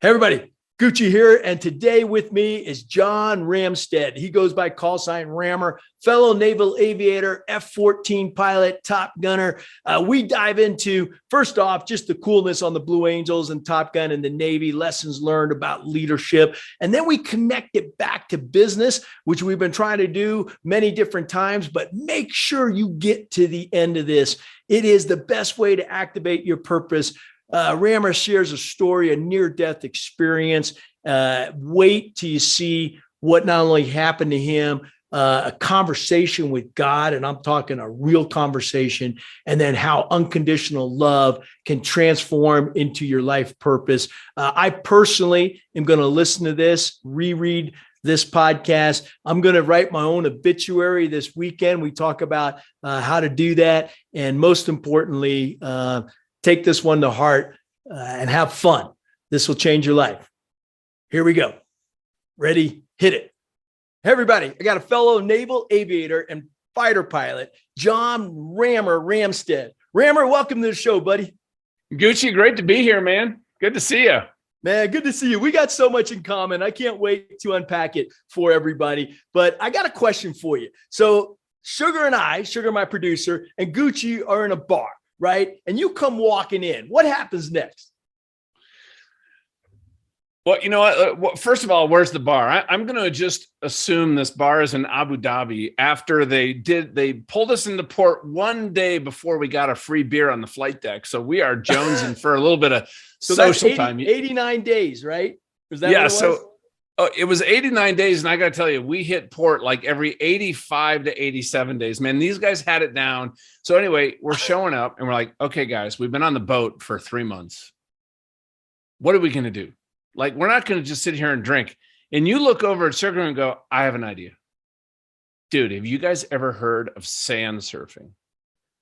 Hey everybody, Gucci here, and today with me is John Ramstead. He goes by call sign RAMER, fellow naval aviator, F-14 pilot, Top Gunner. We dive into, first off, just the coolness on the Blue Angels and Top Gun and the Navy, lessons learned about leadership, and then we connect it back to business, which we've been trying to do many different times, but make sure you get to the end of this. It is the best way to activate your purpose. RAMER shares a story, a near-death experience. Wait till you see what not only happened to him, a conversation with God, and I'm talking a real conversation, and then how unconditional love can transform into your life purpose. I personally am going to listen to this, reread this podcast. I'm going to write my own obituary this weekend. We talk about how to do that, and most importantly, take this one to heart and have fun. This will change your life. Here we go. Ready? Hit it. Hey, everybody. I got a fellow naval aviator and fighter pilot, John Ramstead. RAMER, welcome to the show, buddy. Gucci, great to be here, man. Good to see you. Man, good to see you. We got so much in common. I can't wait to unpack it for everybody. But I got a question for you. So Sugar, my producer, and Gucci are in a bar, right? And you come walking in. What happens next? Well, you know what? First of all, where's the bar? I'm going to just assume this bar is in Abu Dhabi after they pulled us into port one day before we got a free beer on the flight deck. So we are jonesing for a little bit of social time. 89 days, right? Was that what it was? So it was 89 days. And I got to tell you, we hit port like every 85 to 87 days, man. These guys had it down. So anyway, we're showing up and we're like, okay, guys, we've been on the boat for 3 months. What are we going to do? Like, we're not going to just sit here and drink. And you look over at Sugar and go, I have an idea. Dude, have you guys ever heard of sand surfing?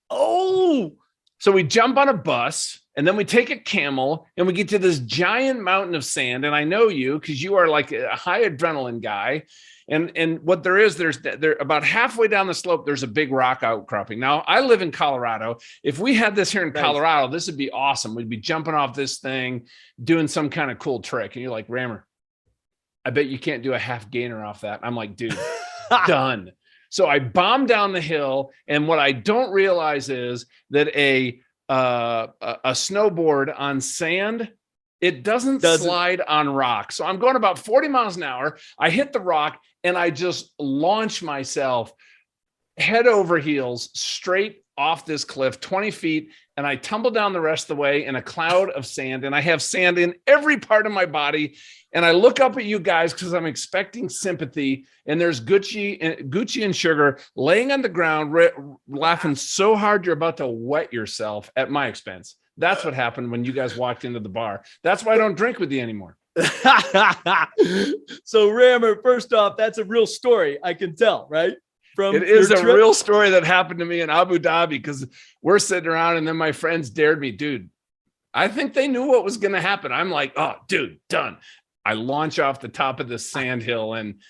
Oh, so we jump on a bus and then we take a camel and we get to this giant mountain of sand. And I know you because you are like a high adrenaline guy. And what there is, there's about halfway down the slope, there's a big rock outcropping. Now, I live in Colorado. If we had this here in Colorado, this would be awesome. We'd be jumping off this thing, doing some kind of cool trick. And you're like, RAMER, I bet you can't do a half gainer off that. I'm like, dude, done. So I bomb down the hill. And what I don't realize is that a snowboard on sand, it doesn't slide on rock. So I'm going about 40 miles an hour. I hit the rock and I just launch myself head over heels straight off this cliff, 20 feet. And I tumble down the rest of the way in a cloud of sand. And I have sand in every part of my body. And I look up at you guys because I'm expecting sympathy. And there's Gucci and Sugar laying on the ground, laughing so hard you're about to wet yourself at my expense. That's what happened when you guys walked into the bar. That's why I don't drink with you anymore. So RAMER, first off, that's a real story. I can tell, right? It is a real story that happened to me in Abu Dhabi because we're sitting around and then my friends dared me, dude. I think they knew what was going to happen. I'm like, oh, dude, done. I launch off the top of this sand hill and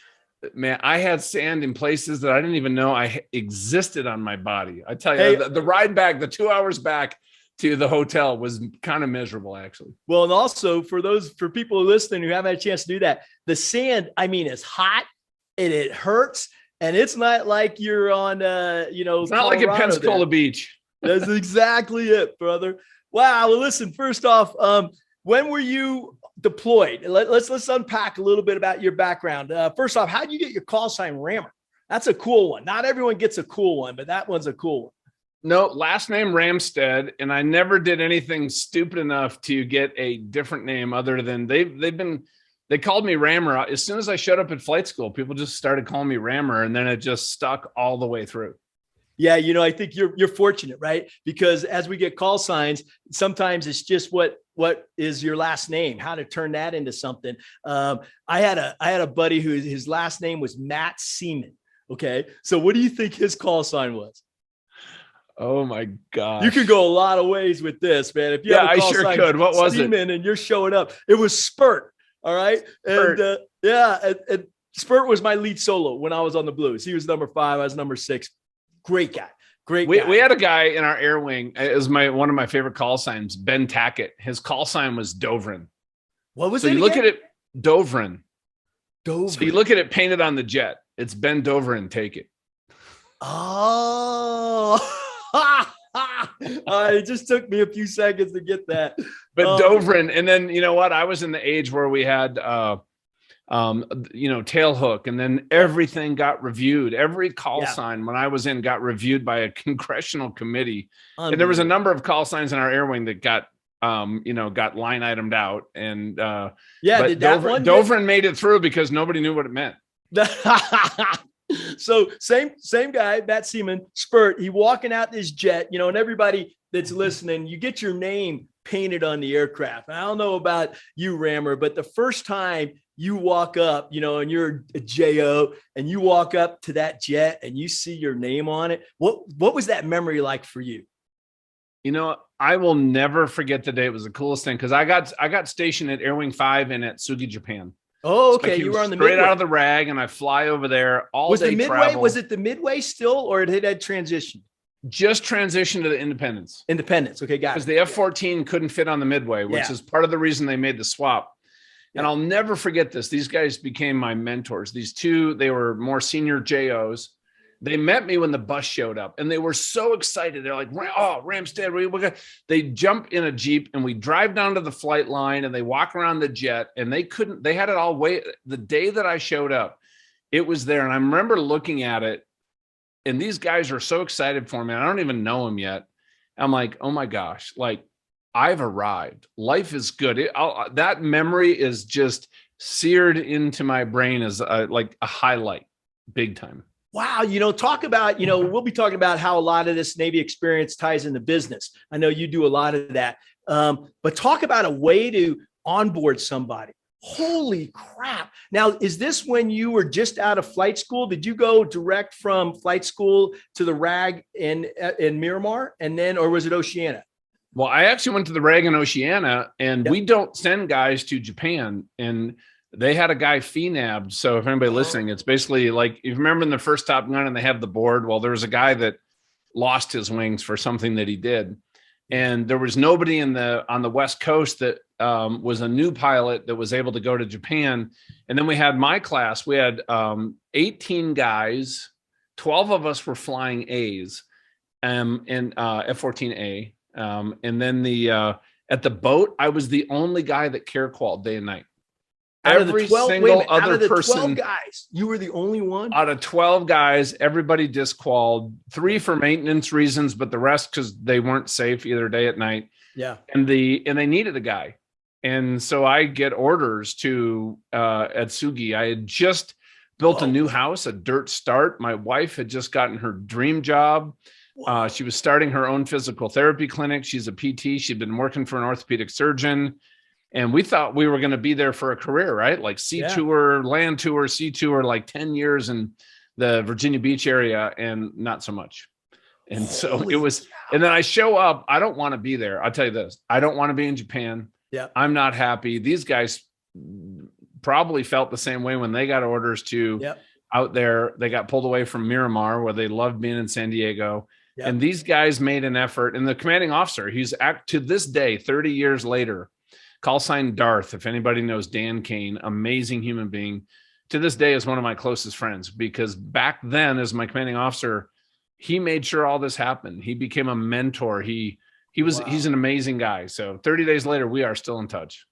man, I had sand in places that I didn't even know I existed on my body. I tell you, the ride back, the 2 hours back to the hotel was kind of miserable, actually. Well, and also for people listening who haven't had a chance to do that, the sand, I mean, it's hot and it hurts, and it's not like you're on, it's not like at Pensacola Beach. That's exactly it, brother. Wow. Well, listen, first off, when were you deployed? Let's unpack a little bit about your background. First off, how did you get your call sign RAMER? That's a cool one. Not everyone gets a cool one, but that one's a cool one. No, last name Ramstead, and I never did anything stupid enough to get a different name other than they called me RAMER. As soon as I showed up at flight school, people just started calling me RAMER, and then it just stuck all the way through. Yeah, I think you're fortunate, right? Because as we get call signs, sometimes it's just what is your last name, how to turn that into something. I had a buddy who his last name was Matt Seaman. Okay, so what do you think his call sign was? Oh my God. You could go a lot of ways with this, man. If you have a call sign, could. What was it? And you're showing up. It was Spurt. All right. Spurt. And Spurt was my lead solo when I was on the Blues. He was number 5. I was number 6. Great guy. We had a guy in our air wing. It was one of my favorite call signs, Ben Tackett. His call sign was Dovrin. What was So it you look again? at it, Dovrin. So you Dover. look at it painted on the jet. It's Ben Dovrin, take it. Oh, it just took me a few seconds to get that. But Oh, Dovrin, and then you know what? I was in the age where we had tail hook, and then everything got reviewed. Every call yeah, sign when I was in got reviewed by a congressional committee. And there was a unbelievable. number of call signs in our air wing that got got line itemed out. And Yeah, but did that one get? Dovrin made it through because nobody knew what it meant. So same guy, Matt Seaman, Spurt. He walking out this jet, and everybody that's listening, you get your name painted on the aircraft. I don't know about you, Rammer, but the first time you walk up, and you're a JO, and you walk up to that jet and you see your name on it, what was that memory like for you? I will never forget the day. It was the coolest thing because I got stationed at Air Wing 5 and at Sugi, Japan. Oh, So okay. You were on the straight midway. out of the rag, and I fly over there all Was day. the midway? Travel. Was it the midway still, or it had transitioned? Just transitioned to the Independence. Independence. Okay, got it. Because the F-14 couldn't fit on the midway, which is part of the reason they made the swap. And I'll never forget this. These guys became my mentors. These two, they were more senior JOs. They met me when the bus showed up, and they were so excited. They're like, "Oh, Ramstead!" They jump in a Jeep, and we drive down to the flight line, and they walk around the jet, and they had it all wait. The day that I showed up, it was there, and I remember looking at it, and these guys are so excited for me. I don't even know them yet. I'm like, oh my gosh, like I've arrived. Life is good. That memory is just seared into my brain as like a highlight, big time. Wow. Talk about, we'll be talking about how a lot of this Navy experience ties into business. I know you do a lot of that. But talk about a way to onboard somebody. Holy crap. Now, is this when you were just out of flight school? Did you go direct from flight school to the RAG in Miramar or was it Oceana? Well, I actually went to the RAG in Oceana, and we don't send guys to Japan, and they had a guy FNAB'd. So if anybody listening, it's basically like, you remember in the first Top Gun and they have the board. Well, there was a guy that lost his wings for something that he did. And there was nobody on the West Coast that was a new pilot that was able to go to Japan. And then we had my class. We had 18 guys. 12 of us were flying A's and F-14A. And then at the boat, I was the only guy that care qualified day and night. Out of the 12, single other out of the person 12 guys, you were the only one? Out of 12 guys, everybody disqualified, 3 for maintenance reasons, but the rest because they weren't safe either day at night. Yeah. And they needed a guy. And so I get orders to at Sugi. I had just built a new house, a dirt start. My wife had just gotten her dream job. She was starting her own physical therapy clinic. She's a PT. She'd been working for an orthopedic surgeon. And we thought we were going to be there for a career, right? Like tour, land tour, sea tour, like 10 years in the Virginia Beach area, and not so much. And so it was, and then I show up. I don't want to be there. I'll tell you this. I don't want to be in Japan. Yeah. I'm not happy. These guys probably felt the same way when they got orders to out there. They got pulled away from Miramar, where they loved being in San Diego. Yep. And these guys made an effort. And the commanding officer, he's to this day, 30 years later, call sign Darth. If anybody knows Dan Kane, amazing human being, to this day is one of my closest friends, because back then as my commanding officer, he made sure all this happened. He became a mentor. He's an amazing guy. So 30 days later, we are still in touch.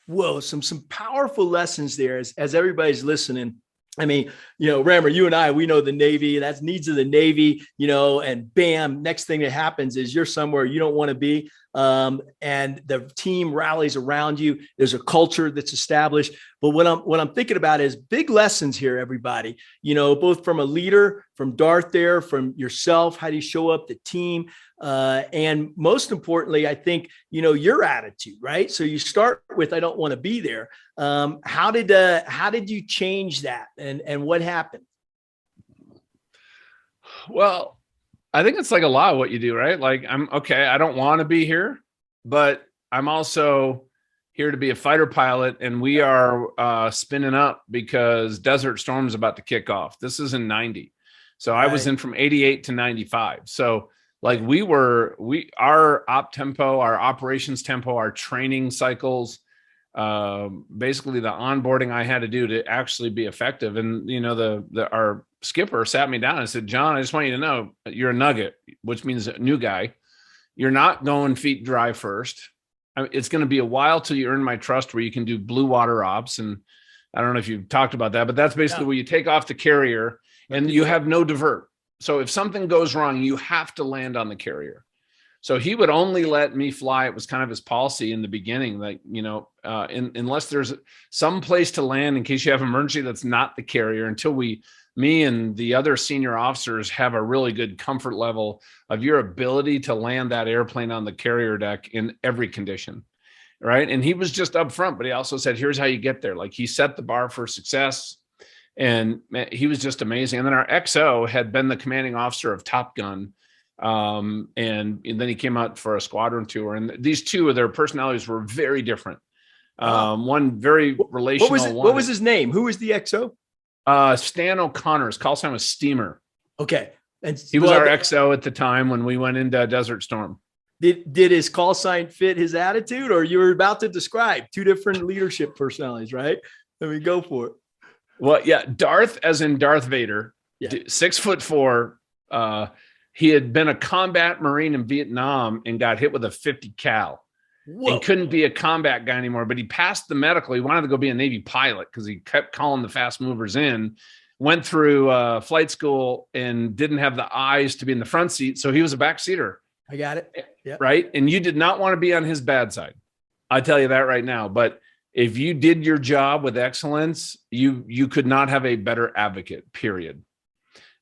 Whoa. Some powerful lessons there as everybody's listening. I mean, Rammer, you and I, we know the Navy, that's needs of the Navy, and bam, next thing that happens is you're somewhere you don't want to be. And the team rallies around you. There's a culture that's established. But what I'm thinking about is big lessons here, everybody, both from a leader, from Darth there, from yourself, how do you show up the team? And most importantly, I think, your attitude, right? So you start with, I don't want to be there. How did you change that? And what happened? Well, I think it's like a lot of what you do, right? Like, I don't want to be here, but I'm also here to be a fighter pilot, and we are spinning up because Desert Storm's about to kick off. This is in 90. So I was in from 88 to 95. So like our op tempo, our operations tempo, our training cycles, basically the onboarding I had to do to actually be effective. And, our skipper sat me down and said, John, I just want you to know you're a nugget, which means a new guy. You're not going feet dry first. It's going to be a while till you earn my trust where you can do blue water ops. And I don't know if you've talked about that, but that's basically where you take off the carrier and you have no divert. So if something goes wrong, you have to land on the carrier. So he would only let me fly. It was kind of his policy in the beginning, like, unless there's some place to land in case you have an emergency that's not the carrier, until me and the other senior officers have a really good comfort level of your ability to land that airplane on the carrier deck in every condition. Right. And he was just upfront, but he also said, here's how you get there. Like, he set the bar for success, and he was just amazing. And then our XO had been the commanding officer of Top Gun. And then he came out for a squadron tour, and these two of their personalities were very different. One very relational. What was his name? Who was the XO? Stan O'Connor's call sign was Steamer. Okay. And he was our XO at the time when we went into Desert Storm. Did his call sign fit his attitude, or you were about to describe two different leadership personalities, right? Let me go for it. Well, yeah. Darth, as in Darth Vader, 6'4". He had been a combat Marine in Vietnam and got hit with a 50 cal. Whoa. And couldn't be a combat guy anymore, but he passed the medical. He wanted to go be a Navy pilot because he kept calling the fast movers in, went through flight school and didn't have the eyes to be in the front seat. So he was a backseater. I got it. Yep. Right. And you did not want to be on his bad side. I tell you that right now. But if you did your job with excellence, you could not have a better advocate, period.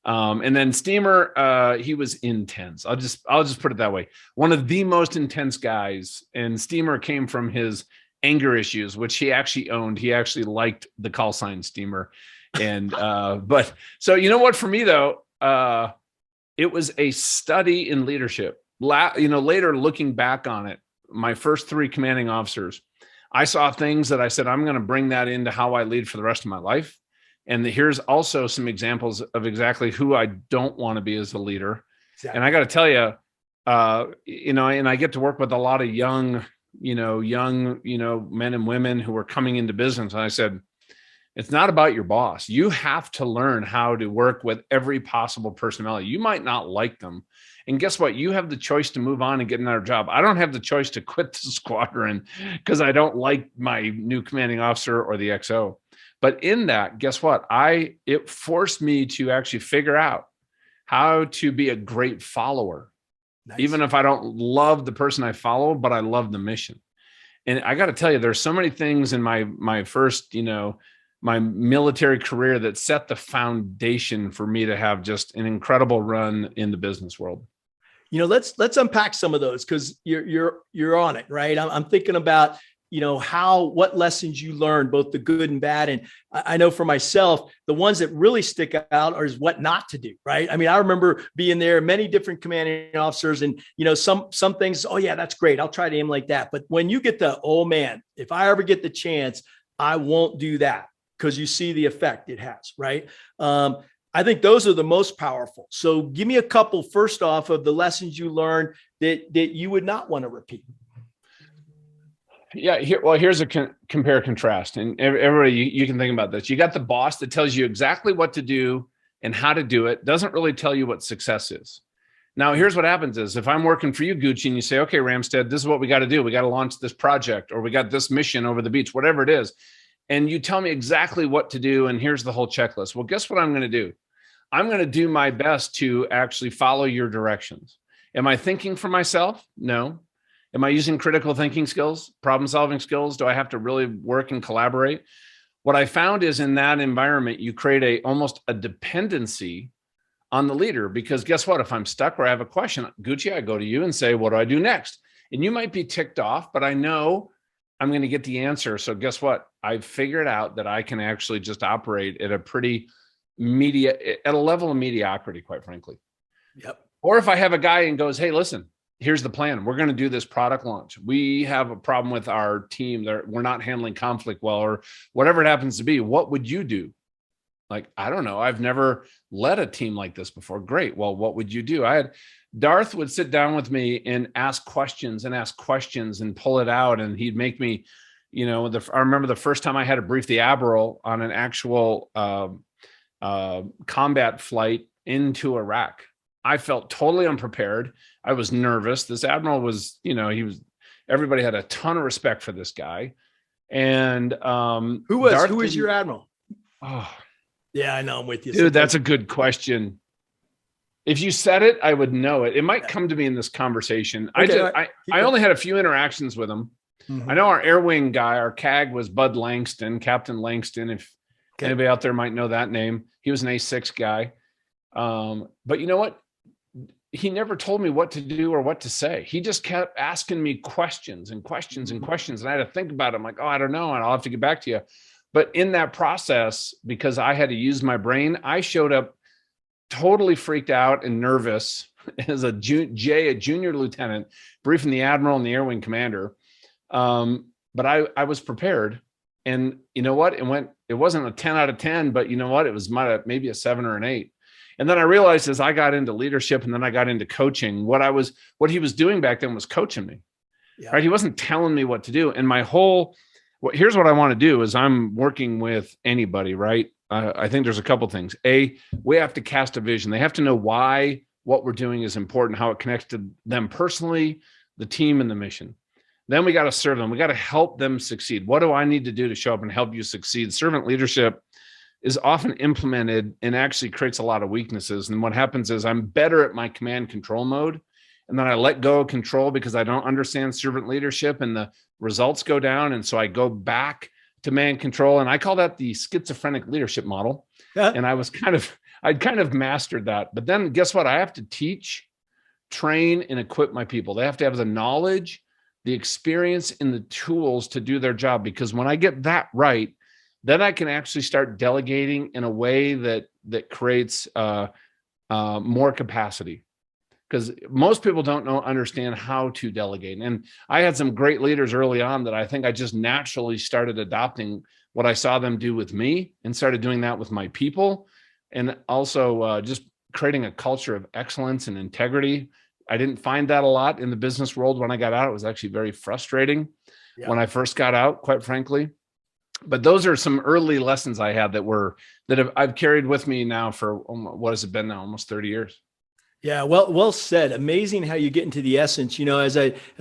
And then Steamer, he was intense. I'll just put it that way. One of the most intense guys. And Steamer came from his anger issues, which he actually owned. He actually liked the call sign Steamer. And, but so, you know what, for me though, it was a study in leadership. Later looking back on it, my first 3 commanding officers, I saw things that I said, I'm going to bring that into how I lead for the rest of my life. And here's also some examples of exactly who I don't want to be as a leader. Exactly. And I got to tell you, and I get to work with a lot of young men and women who are coming into business. And I said, it's not about your boss. You have to learn how to work with every possible personality. You might not like them. And guess what? You have the choice to move on and get another job. I don't have the choice to quit the squadron because I don't like my new commanding officer or the XO. But in that, guess what? It forced me to actually figure out how to be a great follower. Nice. Even if I don't love the person I follow, but I love the mission. And I got to tell you, there's so many things in my first, my military career that set the foundation for me to have just an incredible run in the business world. Let's unpack some of those, because you're on it, right? I'm thinking about, what lessons you learned, both the good and bad. And I know for myself, the ones that really stick out are what not to do, right? I mean, I remember being there, many different commanding officers, and, some things, oh yeah, that's great, I'll try to aim like that. But when you get the, oh man, if I ever get the chance, I won't do that, because you see the effect it has, right? I think those are the most powerful. So give me a couple, first off, of the lessons you learned that you would not want to repeat. Yeah. Here's a compare contrast. And everybody, you can think about this. You got the boss that tells you exactly what to do and how to do it. Doesn't really tell you what success is. Now, here's what happens is, if I'm working for you, Gucci, and you say, okay, Ramstead, this is what we got to do. We got to launch this project, or we got this mission over the beach, whatever it is. And you tell me exactly what to do. And here's the whole checklist. Well, guess what I'm going to do? I'm going to do my best to actually follow your directions. Am I thinking for myself? No. Am I using critical thinking skills, problem solving skills? Do I have to really work and collaborate? What I found is, in that environment, you create almost a dependency on the leader, because guess what? If I'm stuck or I have a question, Gucci, I go to you and say, what do I do next? And you might be ticked off, but I know I'm going to get the answer. So guess what? I've figured out that I can actually just operate at a level of mediocrity, quite frankly. Yep. Or if I have a guy and goes, hey, listen, here's the plan. We're going to do this product launch. We have a problem with our team. We're not handling conflict well, or whatever it happens to be. What would you do? Like, I don't know. I've never led a team like this before. Great. Well, what would you do? Darth would sit down with me and ask questions and pull it out. And he'd make me, I remember the first time I had to brief the admiral on an actual combat flight into Iraq. I felt totally unprepared. I was nervous. This admiral was, everybody had a ton of respect for this guy. And who was your admiral? Oh, yeah, I know. I'm with you. Dude, that's a good question. If you said it, I would know it. It might come to me in this conversation. Okay, I only had a few interactions with him. Mm-hmm. I know our air wing guy, our CAG, was Bud Langston, Captain Langston. If anybody out there might know that name, he was an A6 guy. But you know what? He never told me what to do or what to say. He just kept asking me questions and questions and questions. And I had to think about it. I'm like, oh, I don't know. And I'll have to get back to you. But in that process, because I had to use my brain, I showed up totally freaked out and nervous as a junior lieutenant, briefing the admiral and the air wing commander. But I was prepared. And you know what? It wasn't a 10 out of 10, but you know what? It was maybe a 7 or an 8. And then I realized as I got into leadership and then I got into coaching, what he was doing back then was coaching me, right? He wasn't telling me what to do. And here's what I want to do is I'm working with anybody, right? I think there's a couple things. We have to cast a vision. They have to know why what we're doing is important, how it connects to them personally, the team, and the mission. Then we got to serve them. We got to help them succeed. What do I need to do to show up and help you succeed? Servant leadership is often implemented and actually creates a lot of weaknesses. And what happens is I'm better at my command control mode. And then I let go of control because I don't understand servant leadership and the results go down. And so I go back to man control. And I call that the schizophrenic leadership model. Yeah. And I'd kind of mastered that. But then guess what? I have to teach, train, and equip my people. They have to have the knowledge, the experience, and the tools to do their job. Because when I get that right, then I can actually start delegating in a way that creates more capacity. Because most people don't understand how to delegate. And I had some great leaders early on that I think I just naturally started adopting what I saw them do with me and started doing that with my people. And also just creating a culture of excellence and integrity. I didn't find that a lot in the business world when I got out. It was actually very frustrating when I first got out, quite frankly. But those are some early lessons I had I've carried with me now for what has it been now? Almost 30 years. Yeah, well said. Amazing how you get into the essence. As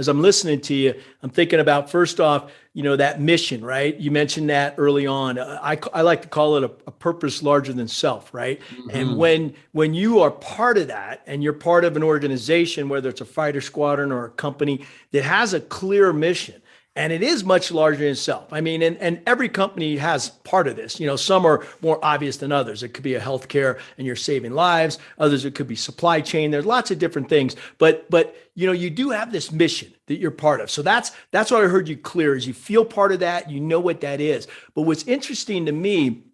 I'm listening to you, I'm thinking about, first off, that mission, right? You mentioned that early on. I like to call it a purpose larger than self, right? Mm-hmm. And when you are part of that and you're part of an organization, whether it's a fighter squadron or a company that has a clear mission, and it is much larger than itself. I mean, and every company has part of this. Some are more obvious than others. It could be a healthcare and you're saving lives. Others, it could be supply chain. There's lots of different things. But you do have this mission that you're part of. So that's what I heard you clear is you feel part of that. You know what that is. But what's interesting to me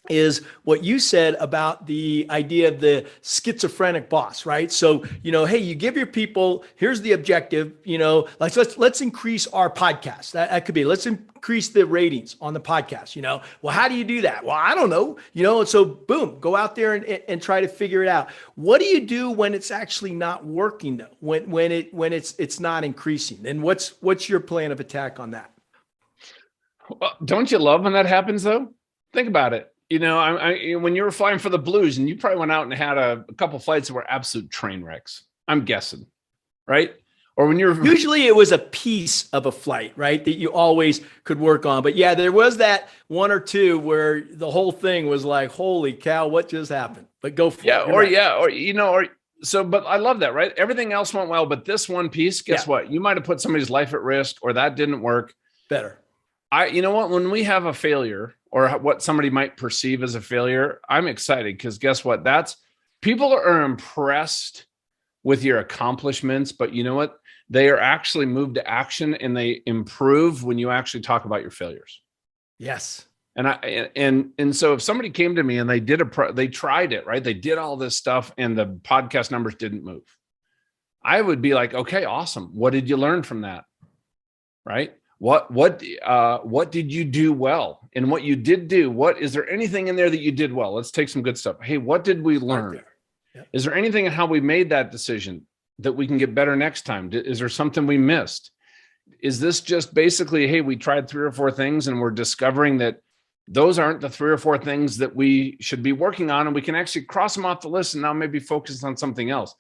is what you said about the idea of the schizophrenic boss, right? So, hey, you give your people, here's the objective, like let's increase our podcast. That could be, let's increase the ratings on the podcast, Well, how do you do that? Well, I don't know, and so boom, go out there and try to figure it out. What do you do when it's actually not working though? When it's not increasing? And what's your plan of attack on that? Well, don't you love when that happens though? Think about it. When you were flying for the Blues and you probably went out and had a couple flights that were absolute train wrecks, I'm guessing, right? Or when you're usually it was a piece of a flight, right? That you always could work on. But yeah, there was that one or two where the whole thing was like, holy cow, what just happened? But go for it. But I love that, right? Everything else went well, but this one piece, guess what? You might have put somebody's life at risk or that didn't work. Better. When we have a failure or what somebody might perceive as a failure, I'm excited because guess what? People are impressed with your accomplishments, but you know what? They are actually moved to action and they improve when you actually talk about your failures. Yes. And so if somebody came to me and they tried it, right? They did all this stuff and the podcast numbers didn't move. I would be like, okay, awesome. What did you learn from that? Right? What did you do well? And what you did do, is there anything in there that you did well? Let's take some good stuff. Hey, what did we learn? Right. Yep. Is there anything in how we made that decision that we can get better next time? Is there something we missed? is this just basically, hey, we tried 3 or 4 things and we're discovering that those aren't the 3 or 4 things that we should be working on, and we can actually cross them off the list and now maybe focus on something else.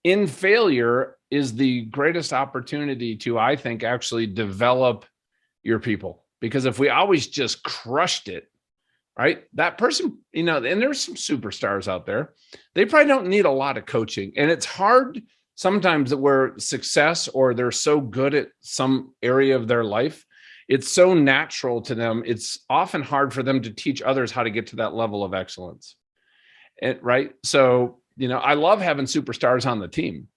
In failure is the greatest opportunity to, I think, actually develop your people. Because if we always just crushed it, right, that person, and there's some superstars out there, they probably don't need a lot of coaching. And it's hard sometimes that where success, or they're so good at some area of their life, it's so natural to them. It's often hard for them to teach others how to get to that level of excellence. Right. So, I love having superstars on the team,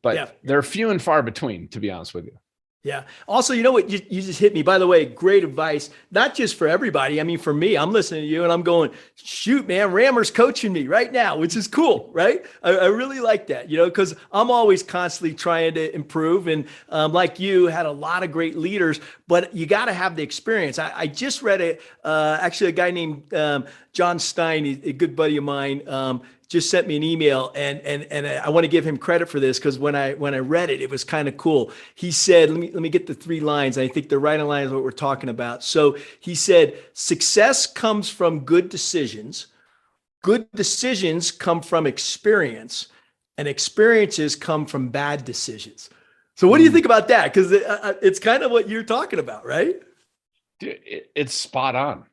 but they're few and far between, to be honest with you. Yeah. Also, you know what? You just hit me. By the way, great advice, not just for everybody. I mean, for me, I'm listening to you and I'm going, shoot, man, Ramer's coaching me right now, which is cool, right? I really like that, because I'm always constantly trying to improve. And like you, had a lot of great leaders, but you got to have the experience. I just read actually a guy named John Stein, a good buddy of mine, just sent me an email, and I want to give him credit for this, because when I read it, it was kind of cool. He said, let me get the 3 lines. I think they're right in line with what we're talking about. So he said, success comes from good decisions. Good decisions come from experience, and experiences come from bad decisions. So what do you think about that? Because it's kind of what you're talking about, right? Dude, it's spot on.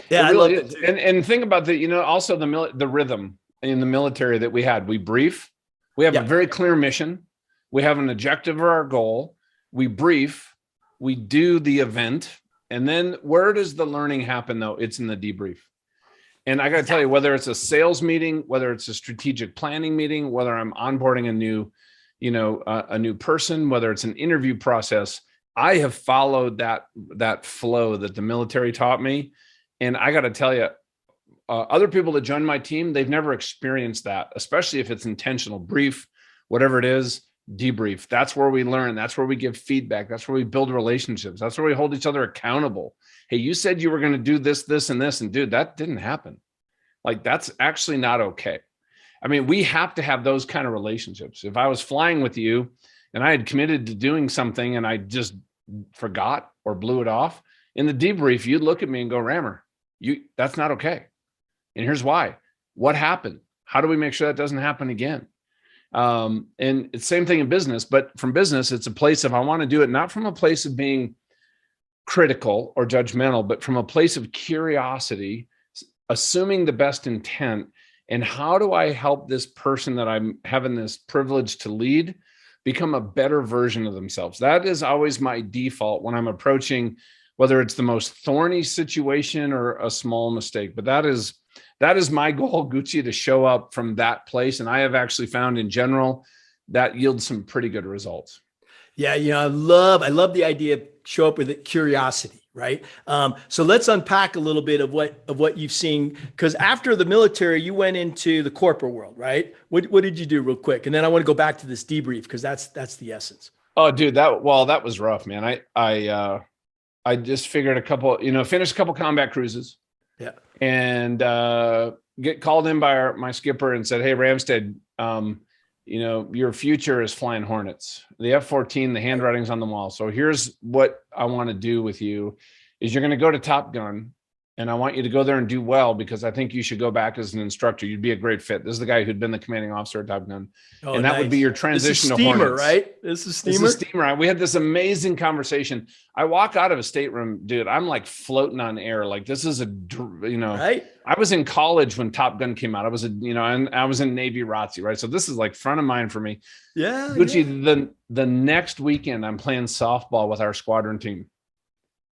Yeah, it really I love is. it. And think about also the rhythm in the military that we had. We brief, we have a very clear mission, we have an objective or our goal, we brief, we do the event, and then where does the learning happen though? It's in the debrief. And I got to tell you, whether it's a sales meeting, whether it's a strategic planning meeting, whether I'm onboarding a new person, whether it's an interview process, I have followed that flow that the military taught me. And I got to tell you, other people that join my team, they've never experienced that, especially if it's intentional. Brief, whatever it is, debrief. That's where we learn. That's where we give feedback. That's where we build relationships. That's where we hold each other accountable. Hey, you said you were going to do this, this, and this, and dude, that didn't happen. Like, that's actually not okay. I mean, we have to have those kind of relationships. If I was flying with you and I had committed to doing something and I just forgot or blew it off, in the debrief, you'd look at me and go, Ramer, that's not okay. And here's why. What happened? How do we make sure that doesn't happen again? And it's the same thing in business, but from business, it's a place of, I want to do it not from a place of being critical or judgmental, but from a place of curiosity, assuming the best intent. And how do I help this person that I'm having this privilege to lead become a better version of themselves? That is always my default when I'm approaching, whether it's the most thorny situation or a small mistake. But that is my goal, Gucci, to show up from that place. And I have actually found in general that yields some pretty good results. Yeah, I love the idea of show up with curiosity, right? So let's unpack a little bit of what you've seen, because after the military, you went into the corporate world, right? What did you do real quick? And then I want to go back to this debrief, because that's the essence. Oh, dude, that was rough, man. I just figured finished a couple combat cruises. Yeah. And get called in by my skipper and said, hey, Ramstead, your future is flying Hornets. The F-14, the handwriting's on the wall. So here's what I want to do with you is you're going to go to Top Gun, and I want you to go there and do well, because I think you should go back as an instructor. You'd be a great fit. This is the guy who'd been the commanding officer at Top Gun. Oh, and that would be your transition to Hornets. Right? This is Steamer, right? We had this amazing conversation. I walk out of a stateroom, dude, I'm like floating on air. Like, this is right? I was in college when Top Gun came out. I was and I was in Navy ROTC, right? So this is like front of mind for me. Yeah. Gucci, the next weekend I'm playing softball with our squadron team.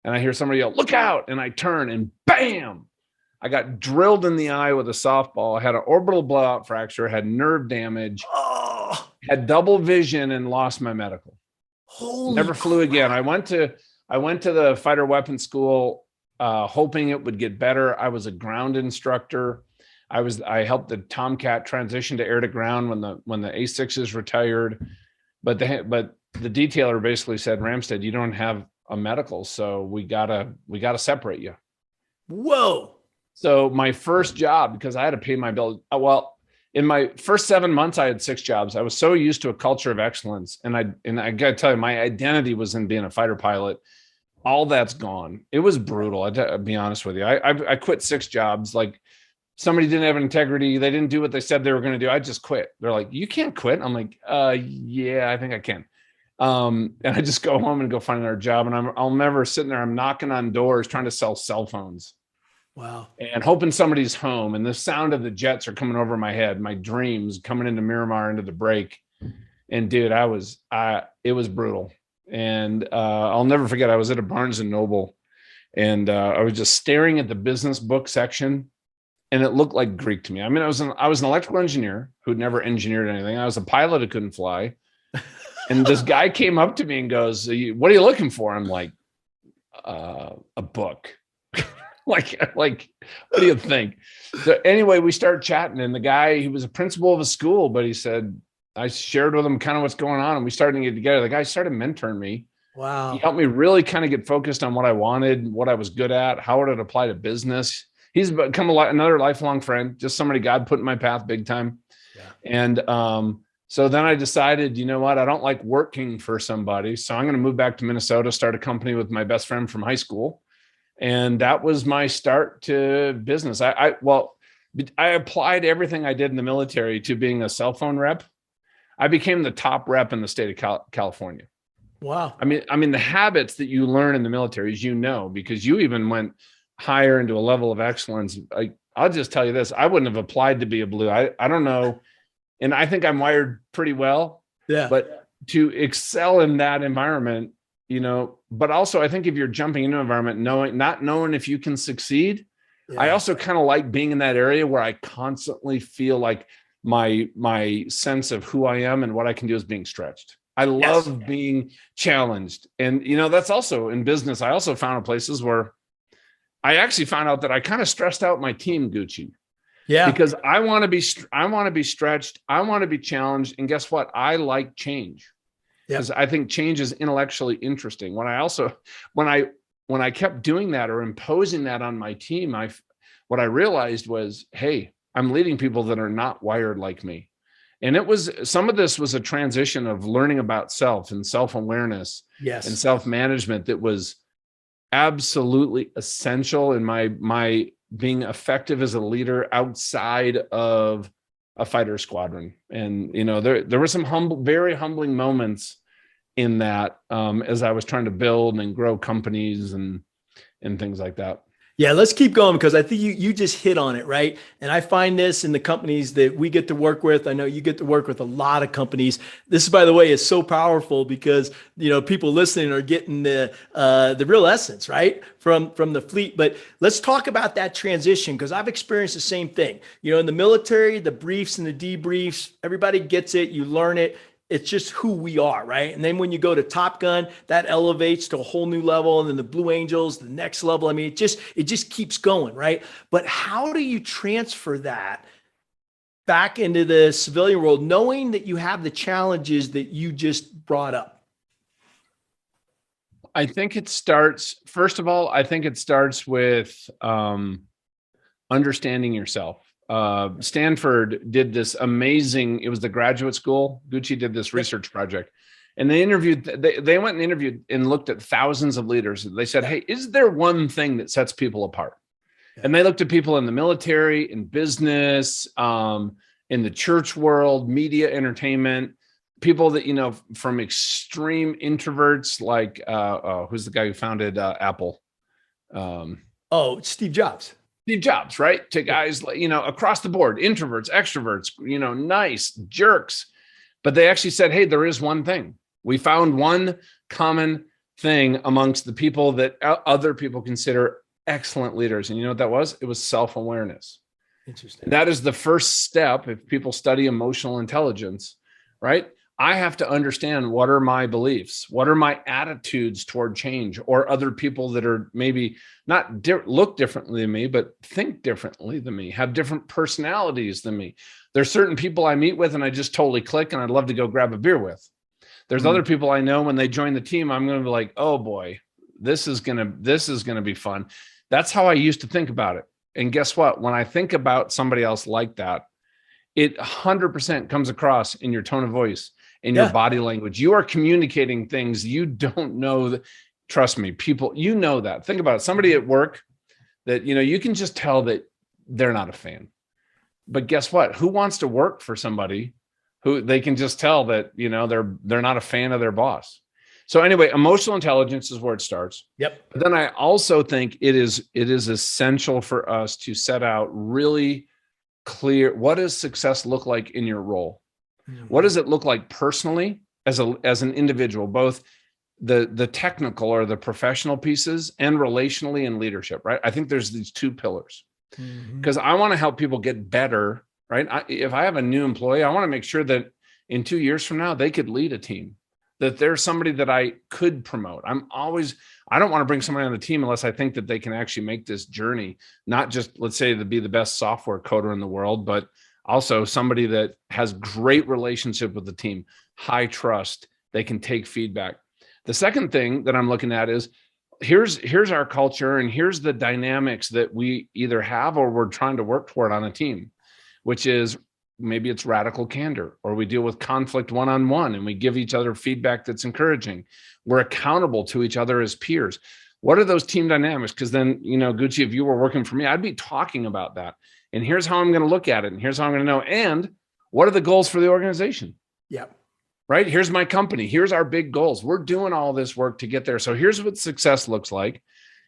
And I hear somebody yell, look out. And I turn and bam, I got drilled in the eye with a softball. I had an orbital blowout fracture, had nerve damage, had double vision, and lost my medical. Never flew again. I went to the fighter weapons school, hoping it would get better. I was a ground instructor. I helped the Tomcat transition to air to ground when the A6s retired. But the detailer basically said, Ramstead, you don't have a medical, so we gotta separate you. Whoa. So my first job, because I had to pay my bill, well, in my first 7 months, I had 6 jobs. I was so used to a culture of excellence. And I got to tell you, my identity was in being a fighter pilot. All that's gone. It was brutal. I'll be honest with you. I quit 6 jobs. Like, somebody didn't have integrity. They didn't do what they said they were going to do. I just quit. They're like, you can't quit. I'm like, yeah, I think I can. And I just go home and go find another job. And I'll never sitting there. I'm knocking on doors trying to sell cell phones. Wow. And hoping somebody's home. And the sound of the jets are coming over my head. My dreams coming into Miramar, into the break. And dude, it was brutal. And I'll never forget, I was at a Barnes and Noble, and I was just staring at the business book section, and it looked like Greek to me. I mean, I was an electrical engineer who'd never engineered anything. I was a pilot who couldn't fly. And this guy came up to me and goes, "What are you looking for?" I'm like, a book. like, what do you think? So anyway, we started chatting, and the guy, he was a principal of a school, but he said, I shared with him kind of what's going on, and we started to get together. The guy started mentoring me. Wow. He helped me really kind of get focused on what I wanted, what I was good at, how would it apply to business. He's become another lifelong friend, just somebody God put in my path big time. Yeah. And so then I decided, you know what? I don't like working for somebody. So I'm going to move back to Minnesota, start a company with my best friend from high school. And that was my start to business. I applied everything I did in the military to being a cell phone rep. I became the top rep in the state of California. Wow. I mean, the habits that you learn in the military, as you know, because you even went higher into a level of excellence. I'll just tell you this. I wouldn't have applied to be a blue. I don't know. And I think I'm wired pretty well. Yeah. But to excel in that environment, but also I think if you're jumping into an environment, not knowing if you can succeed, yeah. I also kind of like being in that area where I constantly feel like my sense of who I am and what I can do is being stretched. I love being challenged. And, that's also in business. I also found places where I actually found out that I kind of stressed out my team, Gucci. Yeah. Because I want to be stretched. I want to be challenged. And guess what? I like change. Because I think change is intellectually interesting. When I kept doing that or imposing that on my team, what I realized was, hey, I'm leading people that are not wired like me. And some of this was a transition of learning about self and self-awareness and self-management that was absolutely essential in my being effective as a leader outside of a fighter squadron. And, there were some very humbling moments in that as I was trying to build and grow companies and things like that. Yeah, let's keep going because I think you just hit on it, right? And I find this in the companies that we get to work with. I know you get to work with a lot of companies. This, by the way, is so powerful because people listening are getting the real essence, right, from the fleet. But let's talk about that transition because I've experienced the same thing. In the military, the briefs and the debriefs, everybody gets it. You learn it. It's just who we are, right? And then when you go to Top Gun, that elevates to a whole new level. And then the Blue Angels, the next level. I mean, it just keeps going, right? But how do you transfer that back into the civilian world, knowing that you have the challenges that you just brought up? I think it starts, first of all, with understanding yourself. Stanford did this amazing, it was the graduate school. Gucci did this research project and they went and interviewed and looked at thousands of leaders. They said, hey, is there one thing that sets people apart? And they looked at people in the military, in business, in the church world, media, entertainment, people that, from extreme introverts, like, who's the guy who founded Apple? Steve Jobs. Steve Jobs, right? To guys, across the board, introverts, extroverts, nice jerks. But they actually said, hey, there is one thing. We found one common thing amongst the people that other people consider excellent leaders. And you know what that was? It was self-awareness. Interesting. And that is the first step. If people study emotional intelligence, right? I have to understand what are my beliefs, what are my attitudes toward change, or other people that are maybe not look differently than me, but think differently than me, have different personalities than me. There's certain people I meet with and I just totally click and I'd love to go grab a beer with. There's other people I know when they join the team, I'm going to be like, oh boy, this is going to be fun. That's how I used to think about it. And guess what? When I think about somebody else like that, it 100% comes across in your tone of voice, in your Yeah. body language. You are communicating things you don't know. That, trust me, people, you know that. Think about it. Somebody at work that, you know, you can just tell that they're not a fan. But guess what? Who wants to work for somebody who they can just tell that, you know, they're not a fan of their boss? So anyway, emotional intelligence is where it starts. Yep. But then I also think it is essential for us to set out really clear, what does success look like in your role? What does it look like personally as an individual, both the technical or the professional pieces and relationally and leadership, right? I think there's these two pillars because I want to help people get better, right? If I have a new employee, I want to make sure that in 2 years from now, they could lead a team, that there's somebody that I could promote. I don't want to bring somebody on the team unless I think that they can actually make this journey, not just, let's say, to be the best software coder in the world, but also somebody that has great relationship with the team, high trust, they can take feedback. The second thing that I'm looking at is here's our culture and here's the dynamics that we either have or we're trying to work toward on a team, which is maybe it's radical candor, or we deal with conflict one-on-one and we give each other feedback that's encouraging. We're accountable to each other as peers. What are those team dynamics? Because then, you know, Gucci, if you were working for me, I'd be talking about that. And here's how I'm going to look at it. And here's how I'm going to know. And what are the goals for the organization? Yeah. Right? Here's my company. Here's our big goals. We're doing all this work to get there. So here's what success looks like.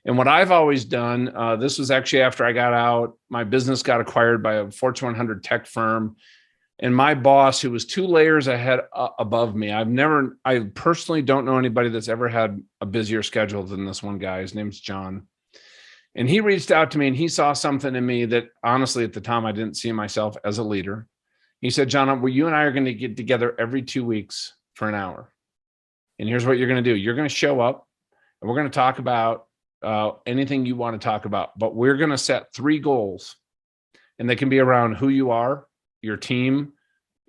And what I've always done, this was actually after I got out, my business got acquired by a Fortune 100 tech firm. And my boss, who was 2 layers ahead above me, I personally don't know anybody that's ever had a busier schedule than this one guy. His name's John. And he reached out to me and he saw something in me that honestly, at the time, I didn't see myself as a leader. He said, John, well, you and I are going to get together every 2 weeks for an hour. And here's what you're going to do. You're going to show up and we're going to talk about anything you want to talk about, but we're going to set 3 goals, and they can be around who you are, your team,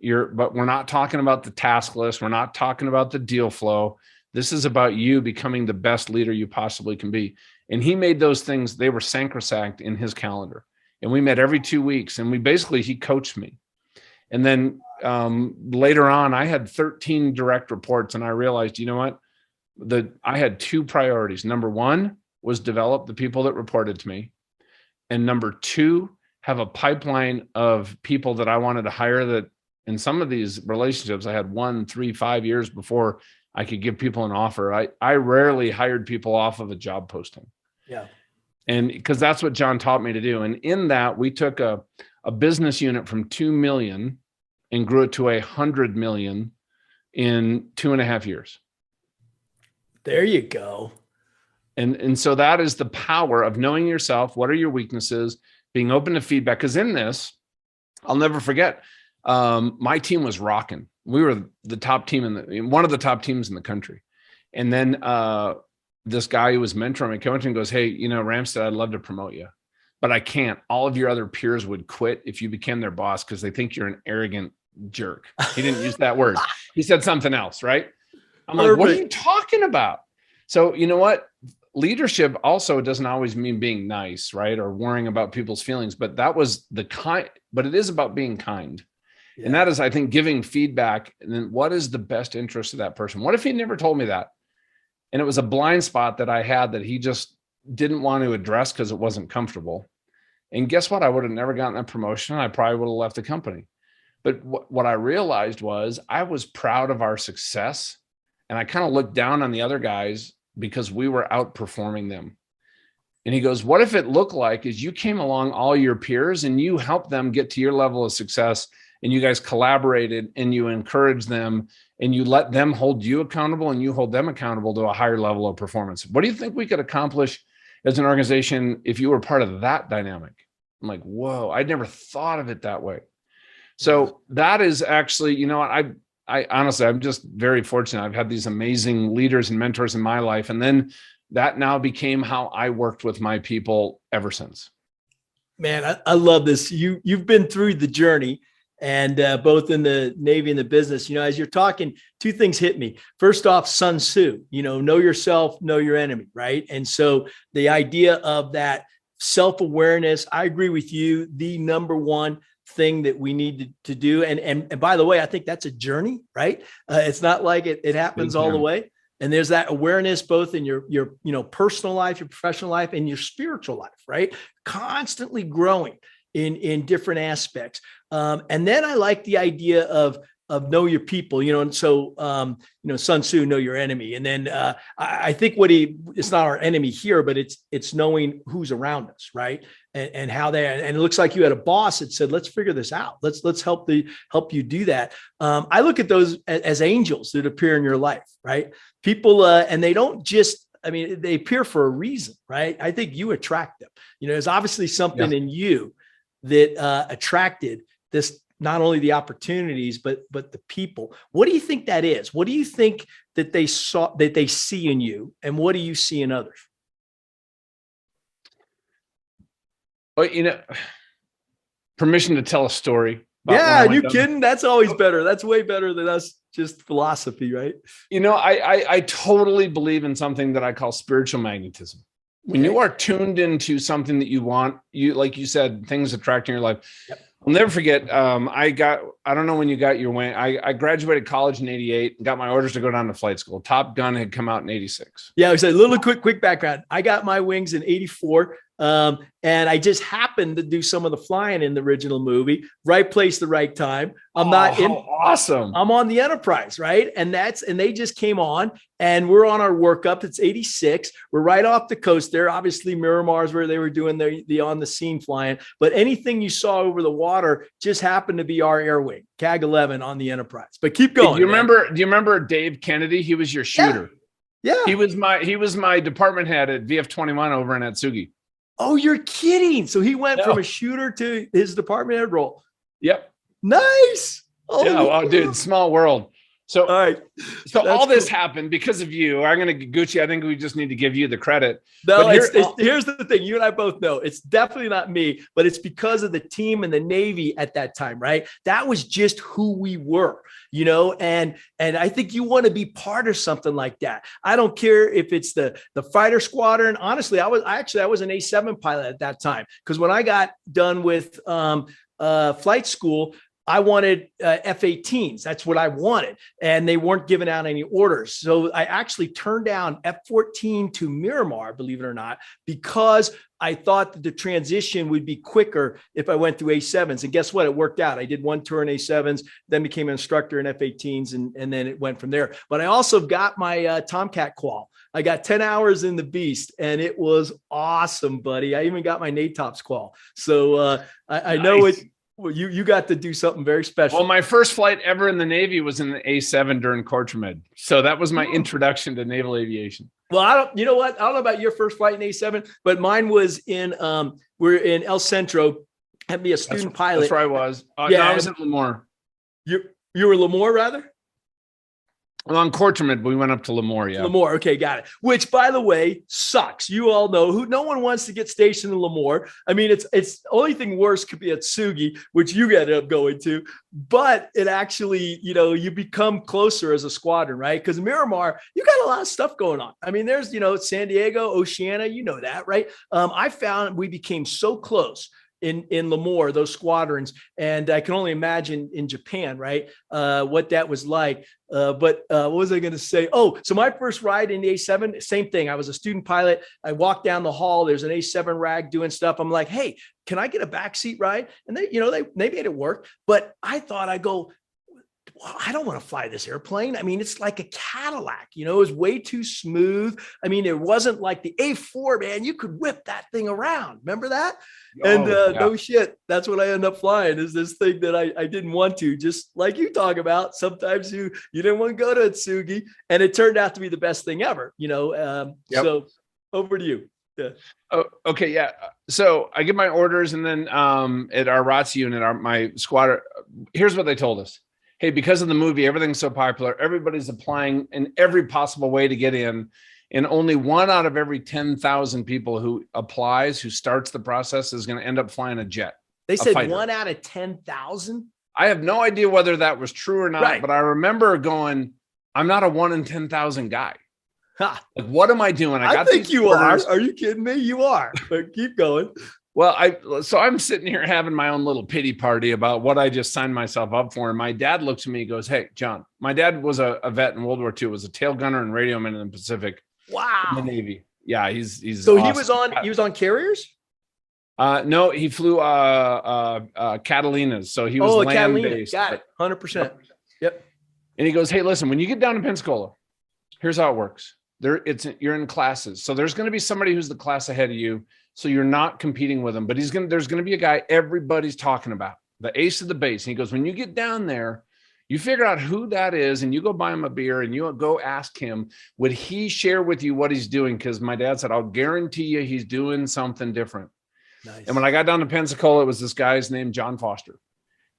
but we're not talking about the task list. We're not talking about the deal flow. This is about you becoming the best leader you possibly can be. And he made those things, they were sacrosanct in his calendar. And we met every 2 weeks, and he coached me. And then later on, I had 13 direct reports, and I realized, you know what? I had 2 priorities. Number 1 was develop the people that reported to me. And number 2, have a pipeline of people that I wanted to hire, that in some of these relationships, I had 1, 3, 5 years before I could give people an offer. I rarely hired people off of a job posting. Yeah. And because that's what John taught me to do. And in that, we took a business unit from 2 million and grew it to 100 million in 2.5 years. There you go. And so that is the power of knowing yourself. What are your weaknesses? Being open to feedback. Because in this, I'll never forget, my team was rocking. We were the top team one of the top teams in the country. And then this guy who was mentoring and coaching goes, hey, you know, Ramstead, I'd love to promote you, but I can't. All of your other peers would quit if you became their boss because they think you're an arrogant jerk. He didn't use that word. He said something else, right? I'm like, what are you talking about? So you know what? Leadership also doesn't always mean being nice, right? Or worrying about people's feelings, but but it is about being kind. Yeah. And that is, I think, giving feedback. And then what is the best interest of that person? What if he never told me that? And it was a blind spot that I had that he just didn't want to address because it wasn't comfortable. And guess what? I would have never gotten a promotion. I probably would have left the company. But what I realized was I was proud of our success. And I kind of looked down on the other guys because we were outperforming them. And he goes, what if it looked like is you came along all your peers and you helped them get to your level of success, and you guys collaborated and you encouraged them and you let them hold you accountable and you hold them accountable to a higher level of performance? What do you think we could accomplish as an organization if you were part of that dynamic? I'm like, whoa, I'd never thought of it that way. So that is actually, you know, I honestly, I'm just very fortunate. I've had these amazing leaders and mentors in my life. And then that now became how I worked with my people ever since. Man, I love this. You've been through the journey, and both in the Navy and the business. You know, as you're talking, 2 things hit me. First off, Sun Tzu, you know yourself, know your enemy, right? And so the idea of that self-awareness, I agree with you. The number one thing that we need to do. And by the way, I think that's a journey, right? It's not like it happens all the way. And there's that awareness both in your personal life, your professional life, and your spiritual life, right? Constantly growing in different aspects. And then I like the idea of know your people, and so, Sun Tzu, know your enemy. And then I think it's not our enemy here, but it's knowing who's around us, right? And how and it looks like you had a boss that said, let's figure this out. Let's help you do that. I look at those as angels that appear in your life, right? People, and they don't just, they appear for a reason, right? I think you attract them. There's obviously something in you that attracted this, not only the opportunities, but the people. What do you think that is? What do you think that they see in you, and what do you see in others? Well, permission to tell a story. Yeah, you kidding? That's always better. That's way better than us just philosophy, right? I totally believe in something that I call spiritual magnetism. When you are tuned into something that you want, like you said, things attract in your life. Yep. I'll never forget. I don't know when you got your wing. I graduated college in '88 and got my orders to go down to flight school. Top Gun had come out in '86. Yeah, so a little quick background. I got my wings in '84. And I just happened to do some of the flying in the original movie, right place, the right time. Awesome. I'm on the Enterprise, right? And they just came on, and we're on our workup. It's 86. We're right off the coast there. Obviously Miramar's where they were doing the on the scene flying, but anything you saw over the water just happened to be our air wing, CAG 11 on the Enterprise. But keep going. Do you remember Dave Kennedy? He was your shooter. Yeah. He was my department head at VF-21 over in Atsugi. Oh, you're kidding. So he went from a shooter to his department head role. Yep. Nice. Oh, yeah. Oh, dude, small world. So, all right. So all this happened because of you. I'm going to Gucci. I think we just need to give you the credit. No, here's the thing. You and I both know it's definitely not me, but it's because of the team and the Navy at that time, right? That was just who we were, and I think you want to be part of something like that. I don't care if it's the fighter squadron. Honestly, I was an A7 pilot at that time, because when I got done with flight school, I wanted F-18s. That's what I wanted. And they weren't giving out any orders. So I actually turned down F-14 to Miramar, believe it or not, because I thought that the transition would be quicker if I went through A7s. And guess what? It worked out. I did one tour in A7s, then became an instructor in F-18s, and then it went from there. But I also got my Tomcat qual. I got 10 hours in the Beast, and it was awesome, buddy. I even got my NATOPS qual. So I know it. Well, you got to do something very special. Well, my first flight ever in the Navy was in the A7 during Courtremed. So that was my introduction to naval aviation. Well, you know what? I don't know about your first flight in A7, but mine was we're in El Centro. Had me a student pilot. That's where I was. No, I was in Lemoore. You were Lemoore, rather? Well, on Courtremed, we went up to Lemoore. Yeah. Lemoore. Okay. Got it. Which, by the way, sucks. You all know no one wants to get stationed in Lemoore. It's only thing worse could be at Tsugi, which you ended up going to, but it actually, you become closer as a squadron, right? Because Miramar, you got a lot of stuff going on. There's, San Diego, Oceana, that, right? I found we became so close in Lemoore, those squadrons. And I can only imagine in Japan, right? What that was like. But what was I going to say? Oh, so my first ride in the A7, same thing. I was a student pilot. I walked down the hall. There's an A7 rag doing stuff. I'm like, hey, can I get a backseat ride? And they made it work. But I thought, well, I don't want to fly this airplane. it's like a Cadillac, it was way too smooth. It wasn't like the A4, man. You could whip that thing around. Remember that? No shit. That's what I end up flying, is this thing that I didn't want to, just like you talk about. Sometimes you didn't want to go to Atsugi, and it turned out to be the best thing ever, So over to you. Yeah. Oh, okay. Yeah. So I get my orders, and then at our ROTS unit, my squadron, here's what they told us. Hey, because of the movie, everything's so popular, everybody's applying in every possible way to get in. And only 1 out of every 10,000 people who starts the process, is going to end up flying a jet. They said 1 out of 10,000? I have no idea whether that was true or not, but I remember going, I'm not a 1 in 10,000 guy. Like, what am I doing? I think you are. Are you kidding me? You are. But keep going. Well, so I'm sitting here having my own little pity party about what I just signed myself up for. And my dad looks at me and goes, "Hey, John," my dad was a vet in World War II, was a tail gunner and radioman in the Pacific in the Wow. Navy. Yeah, he's So awesome. he was on carriers? No, he flew Catalinas. So he was Oh, land Catalina. based. Got it. 100%. Yep. And he goes, "Hey, listen, when you get down to Pensacola, here's how it works. You're in classes. So there's going to be somebody who's the class ahead of you. So you're not competing with him, but there's going to be a guy everybody's talking about, the ace of the base." And he goes, "When you get down there, you figure out who that is and you go buy him a beer and you go ask him, would he share with you what he's doing?" Because my dad said, "I'll guarantee you he's doing something different." Nice. And when I got down to Pensacola, it was this guy's name, John Foster.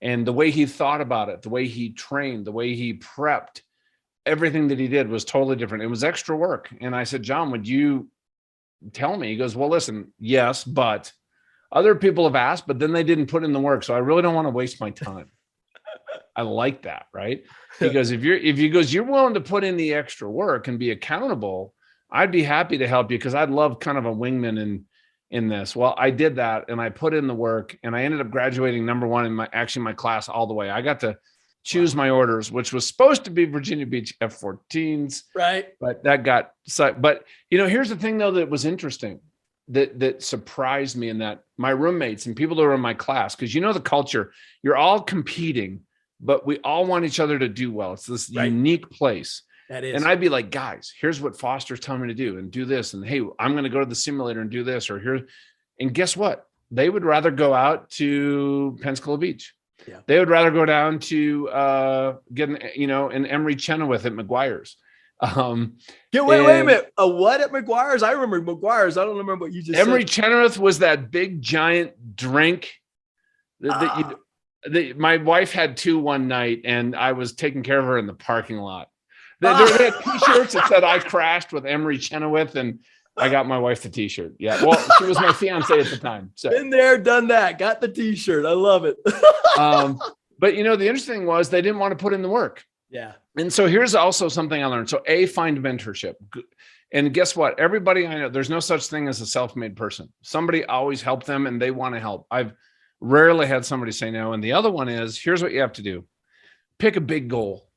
And the way he thought about it, the way he trained, the way he prepped, everything that he did was totally different. It was extra work. And I said, "John, would you tell me?" He goes, "Well, listen, yes, but other people have asked, but then they didn't put in the work. So I really don't want to waste my time." I like that, right? He goes, if you're willing to put in the extra work and be accountable, I'd be happy to help you because I'd love kind of a wingman in this. Well, I did that and I put in the work and I ended up graduating number one in my class all the way. I got to choose my orders, which was supposed to be Virginia Beach F-14s, right? but that got, but here's the thing though, that was interesting that surprised me, in that my roommates and people that were in my class, because the culture, you're all competing, but we all want each other to do well. It's this unique place. That is. And I'd be like, "Guys, here's what Foster's telling me to do and do this. And hey, I'm going to go to the simulator and do this, or here." And guess what? They would rather go out to Pensacola Beach. Yeah. They would rather go down to get an Emory Chenoweth at McGuire's. Wait a minute. A what at McGuire's? I remember McGuire's. I don't remember what you just Emory said. Chenoweth was that big giant drink my wife had two one night, and I was taking care of her in the parking lot. They had t-shirts that said "I crashed with Emory Chenoweth," and I got my wife the t-shirt. Yeah. Well, she was my fiance at the time. So been there, done that, got the t-shirt. I love it. But the interesting thing was they didn't want to put in the work. Yeah. And so here's also something I learned. So find mentorship. And guess what? Everybody I know, there's no such thing as a self-made person. Somebody always helped them and they want to help. I've rarely had somebody say no. And the other one is, here's what you have to do. Pick a big goal,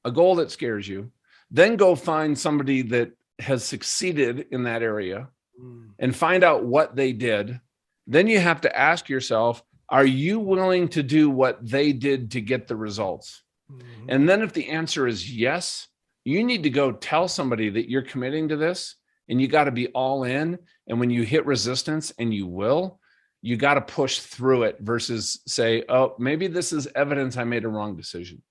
a goal that scares you. Then go find somebody that has succeeded in that area and find out what they did. Then you have to ask yourself, are you willing to do what they did to get the results? And then if the answer is yes, you need to go tell somebody that you're committing to this, and you got to be all in. And when you hit resistance, and you will, you got to push through it versus say, "Oh, maybe this is evidence I made a wrong decision."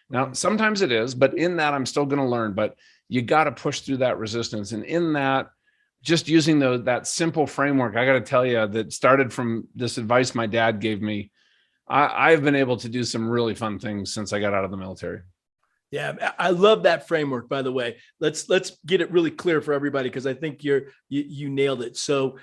Now, sometimes it is, but in that, I'm still going to learn, but you got to push through that resistance. And in that, just using that simple framework, I got to tell you, that started from this advice my dad gave me. I've been able to do some really fun things since I got out of the military. Yeah, I love that framework, by the way. Let's get it really clear for everybody, because I think you nailed it. So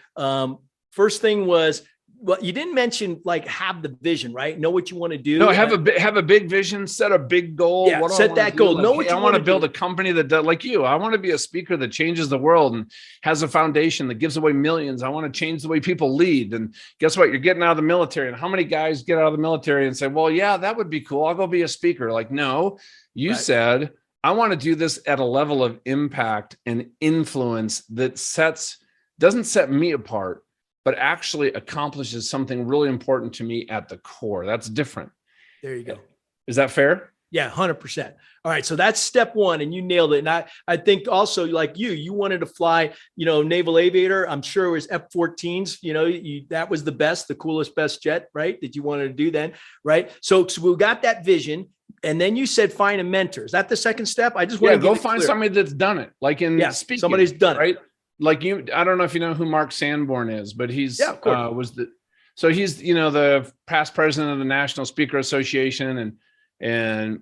first thing was, well, you didn't mention have the vision, right? Know what you want to do. No, have a big vision, set a big goal. Yeah, set that goal. Know what you want to do. I want to build a company that does, like you. I want to be a speaker that changes the world and has a foundation that gives away millions. I want to change the way people lead. And guess what? You're getting out of the military. And how many guys get out of the military and say, "Well, yeah, that would be cool. I'll go be a speaker." Like, no, you said, "I want to do this at a level of impact and influence that doesn't set me apart, but actually accomplishes something really important to me at the core." That's different. There you go. Is that fair? Yeah, 100%. All right. So that's step one, and you nailed it. And I think also, like you wanted to fly, naval aviator. I'm sure it was F-14s, that was the best, the coolest, best jet, right? That you wanted to do then, right? So we got that vision. And then you said find a mentor. Is that the second step? I just want to go find somebody that's done it. Like in speaking, somebody's done right? it. Like I don't know if you know who Mark Sanborn is, but he's he's the past president of the National Speaker Association and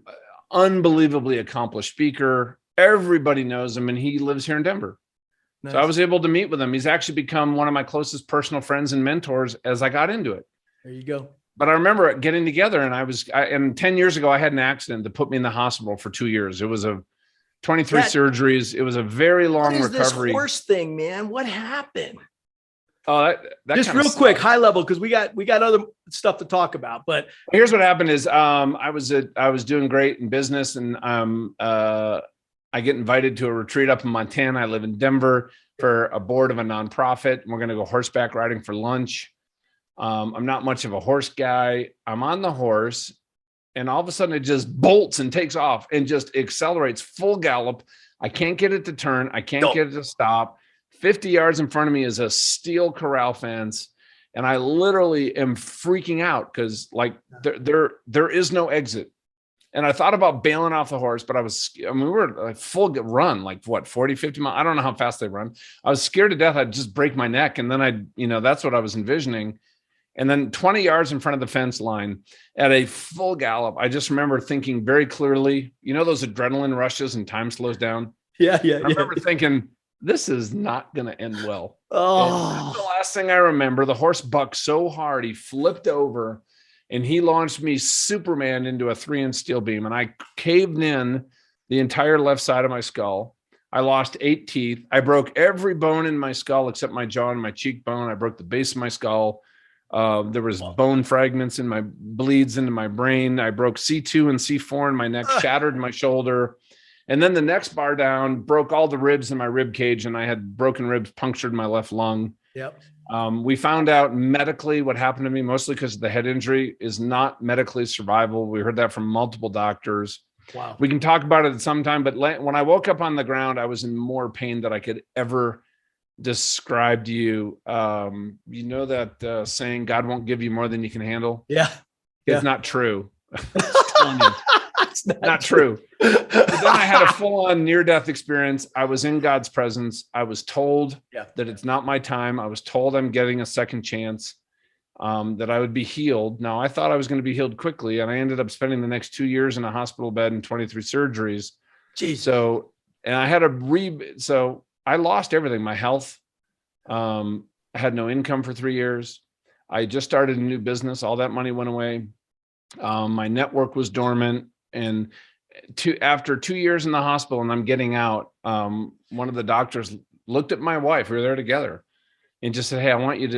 unbelievably accomplished speaker. Everybody knows him, and he lives here in Denver. Nice. So I was able to meet with him. He's actually become one of my closest personal friends and mentors as I got into it. There you go. But I remember getting together, and 10 years ago, I had an accident that put me in the hospital for 2 years. It was 23 surgeries. It was a very long recovery. This horse thing, man. What happened? Oh, that Just real quick, high level, because we got other stuff to talk about. But here's what happened: is I was doing great in business, and I get invited to a retreat up in Montana. I live in Denver for a board of a nonprofit, and we're going to go horseback riding for lunch. I'm not much of a horse guy. I'm on the horse, and all of a sudden it just bolts and takes off and just accelerates full gallop. I can't get it to turn. I can't get it to stop. 50 yards in front of me is a steel corral fence. And I literally am freaking out because like there is no exit. And I thought about bailing off the horse, but we were like full run, like what, 40, 50 miles. I don't know how fast they run. I was scared to death. I'd just break my neck. And then that's what I was envisioning. And then 20 yards in front of the fence line at a full gallop, I just remember thinking very clearly, those adrenaline rushes and time slows down. Yeah. I remember thinking, this is not going to end well. Oh, and that's the last thing I remember. The horse bucked so hard, he flipped over and he launched me Superman into a 3-inch steel beam. And I caved in the entire left side of my skull. I lost 8 teeth. I broke every bone in my skull except my jaw and my cheekbone. I broke the base of my skull. There was bone fragments in my bleeds into my brain. I broke C2 and C4 in my neck, shattered my shoulder. And then the next bar down broke all the ribs in my rib cage, and I had broken ribs, punctured my left lung. Yep. We found out medically what happened to me, mostly because of the head injury, is not medically survivable. We heard that from multiple doctors. Wow. We can talk about it at some time, but when I woke up on the ground, I was in more pain than I could ever describe to you. That saying, God won't give you more than you can handle? Yeah. It's not true. It's not true. But then I had a full-on near-death experience. I was in God's presence. I was told that it's not my time. I was told I'm getting a second chance, that I would be healed. Now, I thought I was going to be healed quickly, and I ended up spending the next 2 years in a hospital bed and 23 surgeries. Jeez. So, and I had so I lost everything. My health, I had no income for 3 years. I just started a new business. All that money went away. My network was dormant. And after 2 years in the hospital and I'm getting out, one of the doctors looked at my wife. We were there together and just said, hey,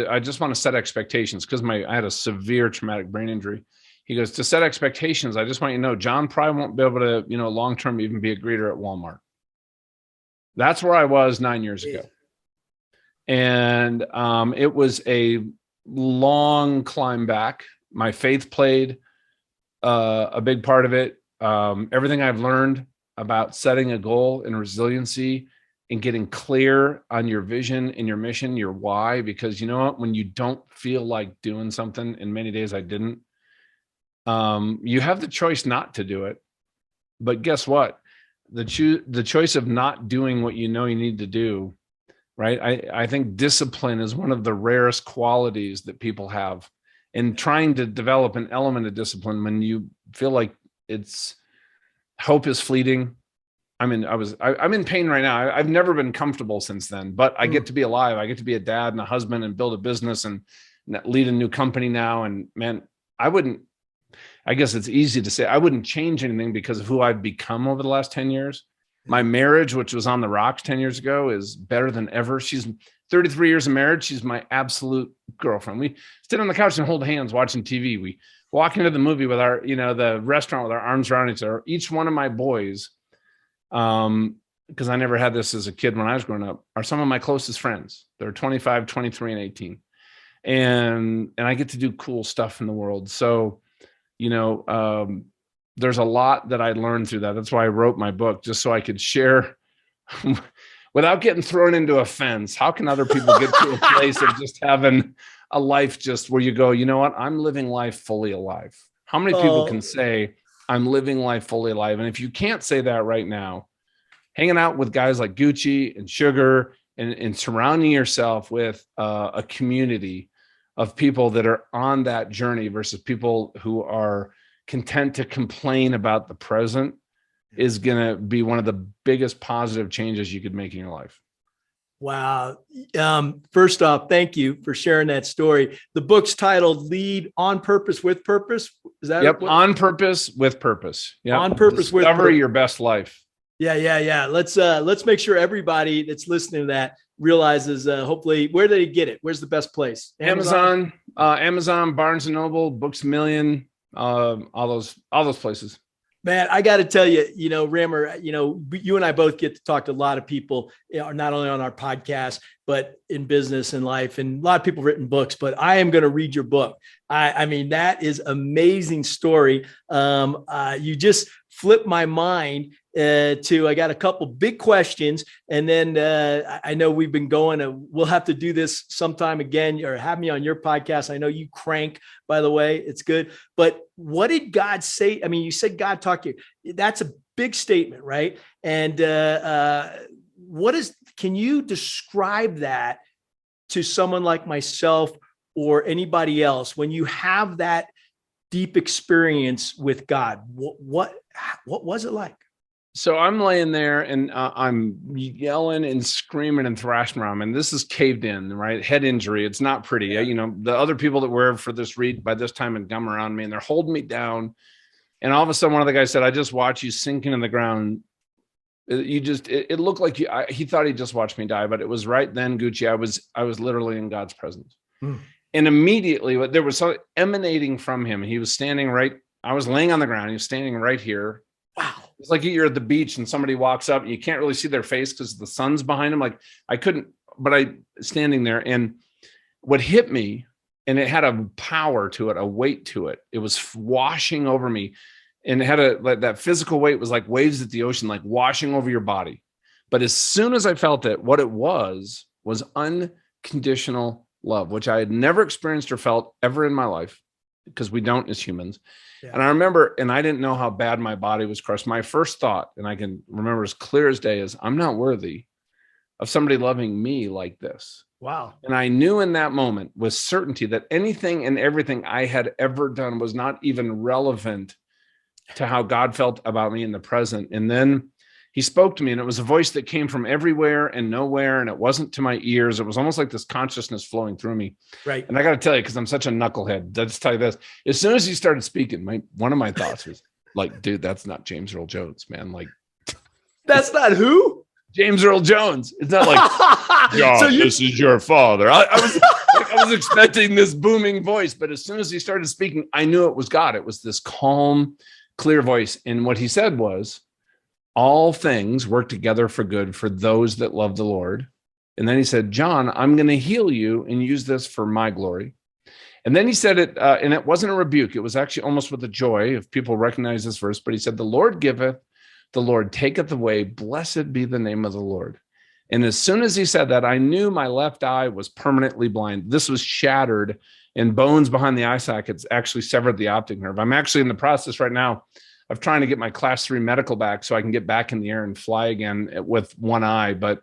I just want to set expectations because I had a severe traumatic brain injury. He goes, to set expectations, I just want you to know, John probably won't be able to, long-term even be a greeter at Walmart. That's where I was 9 years ago. And it was a long climb back. My faith played a big part of it. Everything I've learned about setting a goal and resiliency and getting clear on your vision and your mission, your why, because you know what, when you don't feel like doing something, and many days I didn't, you have the choice not to do it. But guess what? The choice of not doing what you know you need to do, right? I think discipline is one of the rarest qualities that people have. And trying to develop an element of discipline when you feel like hope is fleeting. I'm in pain right now. I've never been comfortable since then, but I get to be alive. I get to be a dad and a husband and build a business and lead a new company now. And man, I guess it's easy to say I wouldn't change anything because of who I've become over the last 10 years. My marriage, which was on the rocks 10 years ago, is better than ever. She's 33 years of marriage. She's my absolute girlfriend. We sit on the couch and hold hands watching TV. We walk into the movie with the restaurant with our arms around each other. Each one of my boys, because I never had this as a kid when I was growing up, are some of my closest friends. They're 25, 23, and 18. And I get to do cool stuff in the world. So, there's a lot that I learned through that. That's why I wrote my book, just so I could share without getting thrown into a fence. How can other people get to a place of just having a life just where you go, you know what? I'm living life fully alive. How many people can say I'm living life fully alive? And if you can't say that right now, hanging out with guys like Gucci and Sugar and surrounding yourself with a community of people that are on that journey versus people who are content to complain about the present is going to be one of the biggest positive changes you could make in your life. Wow. First off, thank you for sharing that story. The book's titled Lead on Purpose with Purpose. Is that? Yep. On Purpose with Purpose. Yep. On Purpose with Purpose. Discover your best life. Yeah. Let's make sure everybody that's listening to that realizes, hopefully, where do they get it? Where's the best place? Amazon, Barnes and Noble, Books A Million, all those places. Man, I got to tell you, Rammer, you and I both get to talk to a lot of people, not only on our podcast, but in business and life. And a lot of people written books, but I am going to read your book. I mean, that is amazing story. You just flipped my mind I got a couple big questions. And then I know we've been going, we'll have to do this sometime again, or have me on your podcast. I know you crank, by the way, it's good. But what did God say? I mean, you said God talked to you. That's a big statement, right? And can you describe that to someone like myself or anybody else when you have that deep experience with God? What was it like? So I'm laying there and I'm yelling and screaming and thrashing around, and this is caved in, right? Head injury. It's not pretty. Yeah. The other people that were for this read by this time had gum around me, and they're holding me down. And all of a sudden, one of the guys said, "I just watched you sinking in the ground. It looked like you." He thought he just watched me die, but it was right then, Gucci. I was literally in God's presence. And immediately there was something emanating from him. He was standing right. I was laying on the ground. He was standing right here. Wow. It's like you're at the beach and somebody walks up and you can't really see their face because the sun's behind them. Like I couldn't, but I standing there, and what hit me, and it had a power to it, a weight to it. It was washing over me, and it had that physical weight was like waves at the ocean, like washing over your body. But as soon as I felt it, what it was unconditional love, which I had never experienced or felt ever in my life, because we don't as humans. Yeah. And I remember, and I didn't know how bad my body was crushed. My first thought, and I can remember as clear as day, is I'm not worthy of somebody loving me like this. Wow. And I knew in that moment with certainty that anything and everything I had ever done was not even relevant to how God felt about me in the present. And then he spoke to me, and it was a voice that came from everywhere and nowhere. And it wasn't to my ears. It was almost like this consciousness flowing through me. Right. And I got to tell you, because I'm such a knucklehead, let's tell you this. As soon as he started speaking, one of my thoughts was like, dude, that's not James Earl Jones, man. Like, that's not who? James Earl Jones. It's not like, God, this is your father. I was expecting this booming voice, but as soon as he started speaking, I knew it was God. It was this calm, clear voice. And what he said was, all things work together for good for those that love the Lord. And then he said, John, I'm going to heal you and use this for my glory. And then he said it, and it wasn't a rebuke. It was actually almost with a joy if people recognize this verse. But he said, the Lord giveth, the Lord taketh away. Blessed be the name of the Lord. And as soon as he said that, I knew my left eye was permanently blind. This was shattered, and bones behind the eye sockets actually severed the optic nerve. I'm actually in the process right now of trying to get my class 3 medical back so I can get back in the air and fly again with one eye. But,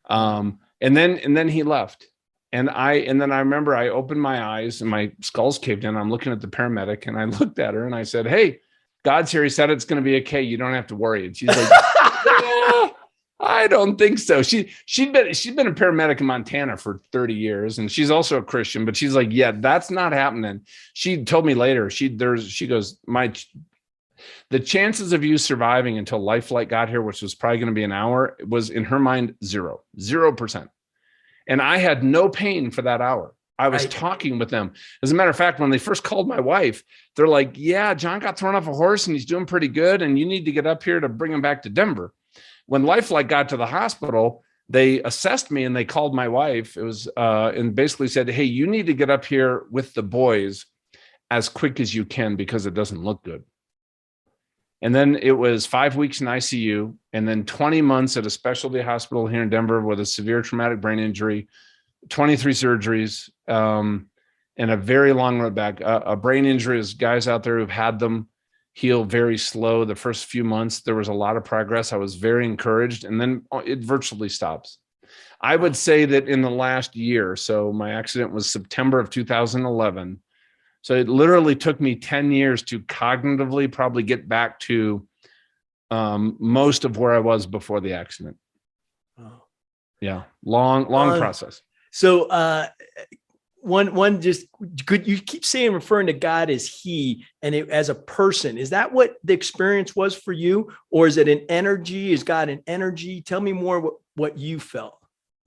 and then he left, and then I remember I opened my eyes and my skull's caved in. I'm looking at the paramedic, and I looked at her and I said, hey, God's here. He said, it's going to be okay. You don't have to worry. And she's like, I don't think so. She'd been a paramedic in Montana for 30 years, and she's also a Christian, but she's like, yeah, that's not happening. She told me later, she goes, the chances of you surviving until Life Flight got here, which was probably going to be an hour, was in her mind 0%. And I had no pain for that hour. I was talking with them. As a matter of fact, when they first called my wife, they're like, yeah, John got thrown off a horse and he's doing pretty good, and you need to get up here to bring him back to Denver. When Life Flight got to the hospital, they assessed me and they called my wife. It was and basically said, hey, you need to get up here with the boys as quick as you can because it doesn't look good. And then it was 5 weeks in ICU, and then 20 months at a specialty hospital here in Denver with a severe traumatic brain injury, 23 surgeries, and a very long road back. A brain injury is guys out there who've had them heal very slow. The first few months, there was a lot of progress. I was very encouraged, and then it virtually stops. I would say that in the last year, so my accident was September of 2011. So it literally took me 10 years to cognitively probably get back to most of where I was before the accident. Oh. Yeah. Long process. So one just good. You keep saying referring to God as he and as a person. Is that what the experience was for you? Or is it an energy? Is God an energy? Tell me more what you felt.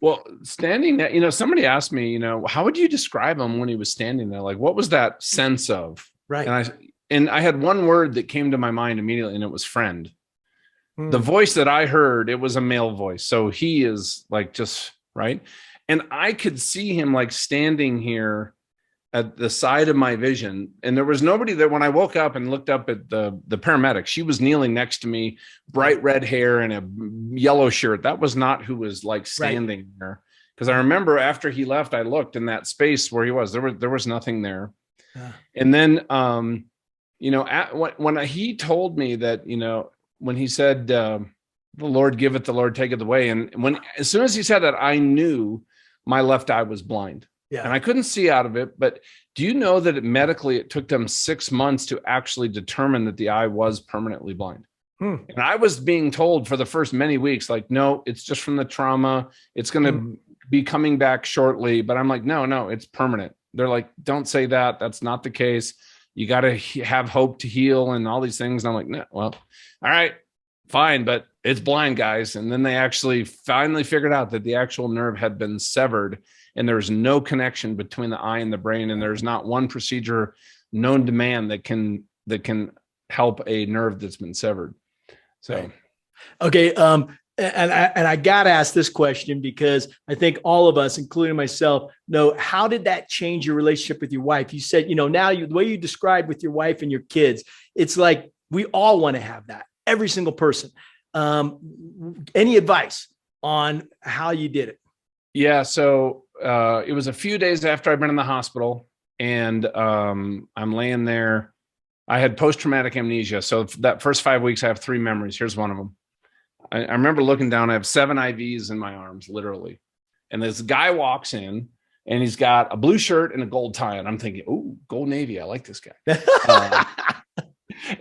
Well, standing there, somebody asked me, how would you describe him when he was standing there? Like, what was that sense of? Right. And I had one word that came to my mind immediately, and it was friend. The Hmm. voice that I heard, it was a male voice. So he is like, just right. And I could see him like standing here at the side of my vision. And there was nobody there. When I woke up and looked up at the paramedic, she was kneeling next to me, bright red hair and a yellow shirt. That was not who was like standing there. Because I remember after he left, I looked in that space where he was. There was nothing there. And then, when he told me that, when he said, the Lord giveth, the Lord taketh away. And as soon as he said that, I knew my left eye was blind. Yeah. And I couldn't see out of it. But do you know that medically it took them 6 months to actually determine that the eye was permanently blind? And I was being told for the first many weeks, like, no, it's just from the trauma. It's going to be coming back shortly. But I'm like, no, it's permanent. They're like, don't say that. That's not the case. You got to have hope to heal and all these things. And I'm like, no, well, all right, fine, but it's blind, guys. And then they actually finally figured out that the actual nerve had been severed and there's no connection between the eye and the brain. And there's not one procedure known to man that can help a nerve that's been severed. So, right. Okay. And I got to ask this question because I think all of us, including myself, know, how did that change your relationship with your wife? You said, now the way you described with your wife and your kids, it's like we all want to have that, every single person. Any advice on how you did it? Yeah. So it was a few days after I'd been in the hospital and I'm laying there. I had post-traumatic amnesia. So that first 5 weeks, I have 3 memories. Here's one of them. I remember looking down, I have 7 IVs in my arms, literally. And this guy walks in and he's got a blue shirt and a gold tie. And I'm thinking, oh, Gold Navy. I like this guy.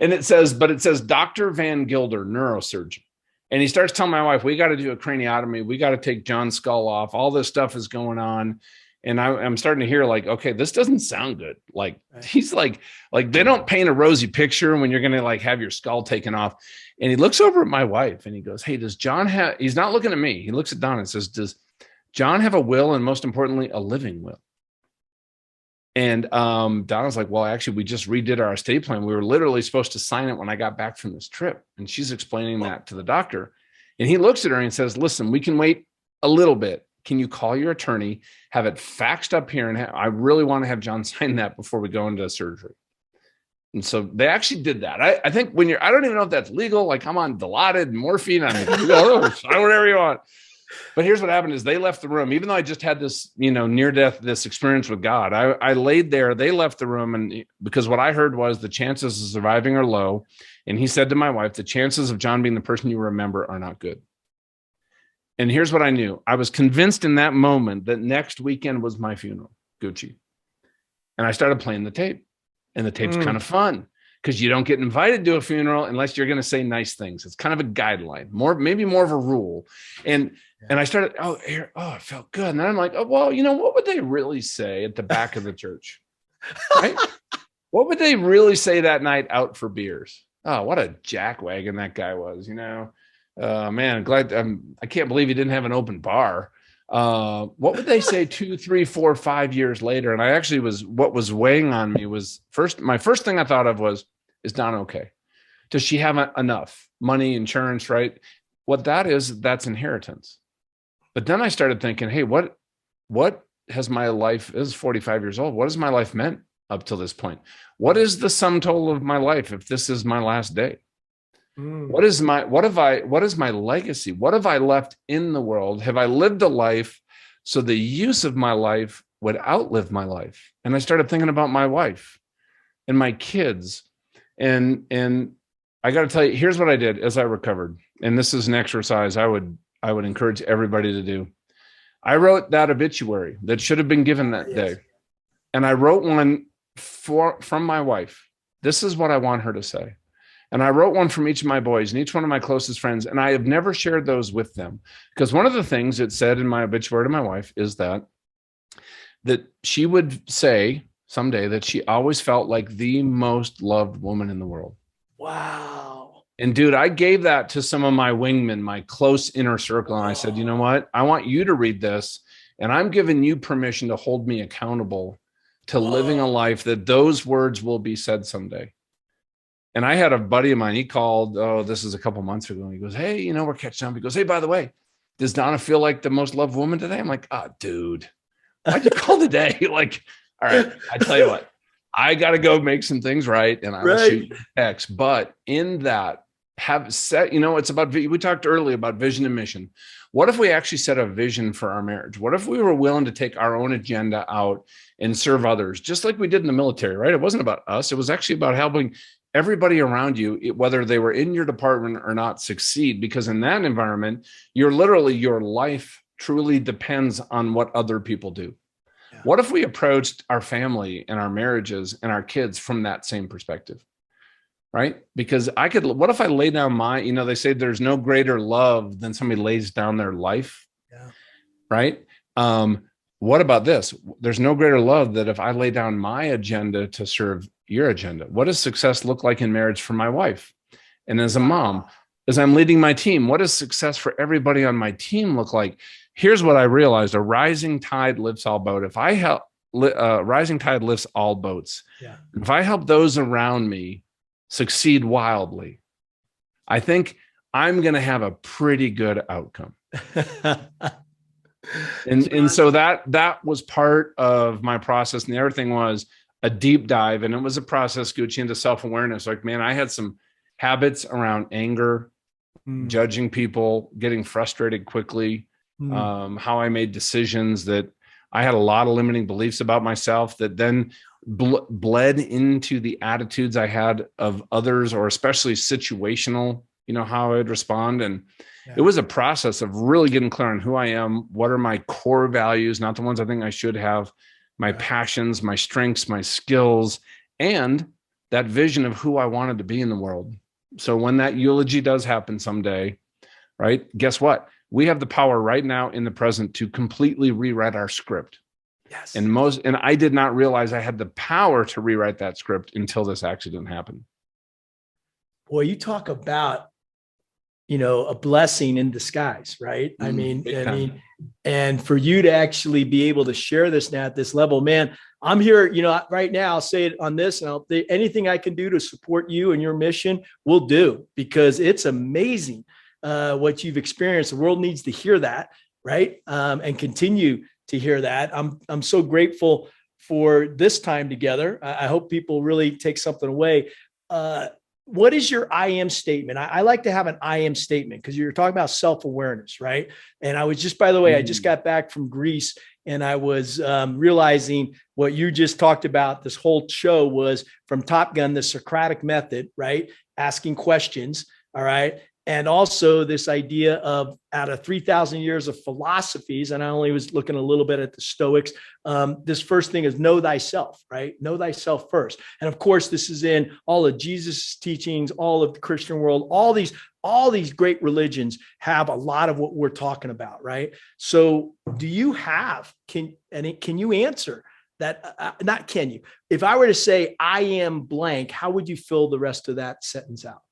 And it says Dr. Van Gilder, neurosurgeon. And he starts telling my wife, we got to do a craniotomy. We got to take John's skull off. All this stuff is going on. And I'm starting to hear like, okay, this doesn't sound good. Like he's like they don't paint a rosy picture when you're going to like have your skull taken off. And he looks over at my wife and he goes, hey, does John have, he's not looking at me. He looks at Donna and says, does John have a will? And most importantly, a living will? And Donna's like, well, actually, we just redid our estate plan. We were literally supposed to sign it when I got back from this trip. And she's explaining that to the doctor. And he looks at her and says, listen, we can wait a little bit. Can you call your attorney, have it faxed up here? And I really want to have John sign that before we go into surgery. And so they actually did that. I think I don't even know if that's legal. Like I'm on Dilaudid, morphine. I'm like, sign whatever you want. But here's what happened is they left the room, even though I just had this, near death, this experience with God. I laid there, they left the room. And because what I heard was the chances of surviving are low. And he said to my wife, the chances of John being the person you remember are not good. And here's what I knew. I was convinced in that moment that next weekend was my funeral, Gucci. And I started playing the tape. And the tape's kind of fun because you don't get invited to a funeral unless you're going to say nice things. It's kind of a guideline, maybe more of a rule. And I started, it felt good. And then I'm like, oh, well, what would they really say at the back of the church? Right? What would they really say that night out for beers? Oh, what a jackwagon that guy was, man, glad I can't believe he didn't have an open bar. What would they say 2, 3, 4, 5 years later? And I actually what was weighing on me was my first thing I thought of was, is Donna okay? Does she have enough money, insurance, right? What that is, that's inheritance. But then I started thinking, hey, what has my life, this is 45 years old. What has my life meant up till this point? What is the sum total of my life if this is my last day? What is my legacy? What have I left in the world? Have I lived a life so the use of my life would outlive my life? And I started thinking about my wife and my kids. And I got to tell you, here's what I did as I recovered. And this is an exercise I would encourage everybody to do. I wrote that obituary that should have been given that day. And I wrote one from my wife. This is what I want her to say. And I wrote one from each of my boys and each one of my closest friends. And I have never shared those with them because one of the things it said in my obituary to my wife is that that she would say someday that she always felt like the most loved woman in the world. Wow. And dude, I gave that to some of my wingmen, my close inner circle. And I said, you know what? I want you to read this. And I'm giving you permission to hold me accountable to living a life that those words will be said someday. And I had a buddy of mine, he called, this is a couple months ago. And he goes, hey, we're catching up. He goes, hey, by the way, does Donna feel like the most loved woman today? I'm like, dude, why'd you call today? Like, all right, I tell you what, I got to go make some things right. And I will shoot you X. But in that, have set, it's about, we talked earlier about vision and mission. What if we actually set a vision for our marriage? What if we were willing to take our own agenda out and serve others, just like we did in the military, right? It wasn't about us. It was actually about helping everybody around you, whether they were in your department or not, succeed. Because in that environment, your life truly depends on what other people do. Yeah. What if we approached our family and our marriages and our kids from that same perspective? Right? Because what if I lay down they say there's no greater love than somebody lays down their life. Yeah. Right? What about this? There's no greater love that if I lay down my agenda to serve your agenda. What does success look like in marriage for my wife? And as a mom, as I'm leading my team, what does success for everybody on my team look like? Here's what I realized: a rising tide lifts all boats. If I help, rising tide lifts all boats. Yeah. If I help those around me succeed wildly, I think I'm going to have a pretty good outcome. And so that was part of my process. And the other thing was a deep dive, and it was a process, Gucci, into self-awareness. Like, man, I had some habits around anger, judging people, getting frustrated quickly, how I made decisions, that I had a lot of limiting beliefs about myself that then bled into the attitudes I had of others, or especially situational, how I would respond. And it was a process of really getting clear on who I am, what are my core values, not the ones I think I should have, my passions, my strengths, my skills, and that vision of who I wanted to be in the world. So when that eulogy does happen someday, right, guess what? We have the power right now in the present to completely rewrite our script. Yes. And I did not realize I had the power to rewrite that script until this accident happened. Boy, you talk about, a blessing in disguise, right? And for you to actually be able to share this now at this level, man, I'm here, right now, I'll say it on this, and anything I can do to support you and your mission, will do, because it's amazing what you've experienced. The world needs to hear that, right? And continue to hear that. I'm so grateful for this time together. I hope people really take something away. What is your I am statement? I like to have an I am statement, because you're talking about self-awareness, right? And I was just, by the way, I just got back from Greece, and I was realizing what you just talked about. This whole show was from Top Gun, the Socratic method, right? Asking questions. All right. And also this idea of, out of 3,000 years of philosophies, and I only was looking a little bit at the Stoics, this first thing is know thyself, right? Know thyself first. And of course, this is in all of Jesus' teachings, all of the Christian world, all these great religions have a lot of what we're talking about, right? So do you have, can you answer that? Not can you, if I were to say, I am blank, how would you fill the rest of that sentence out?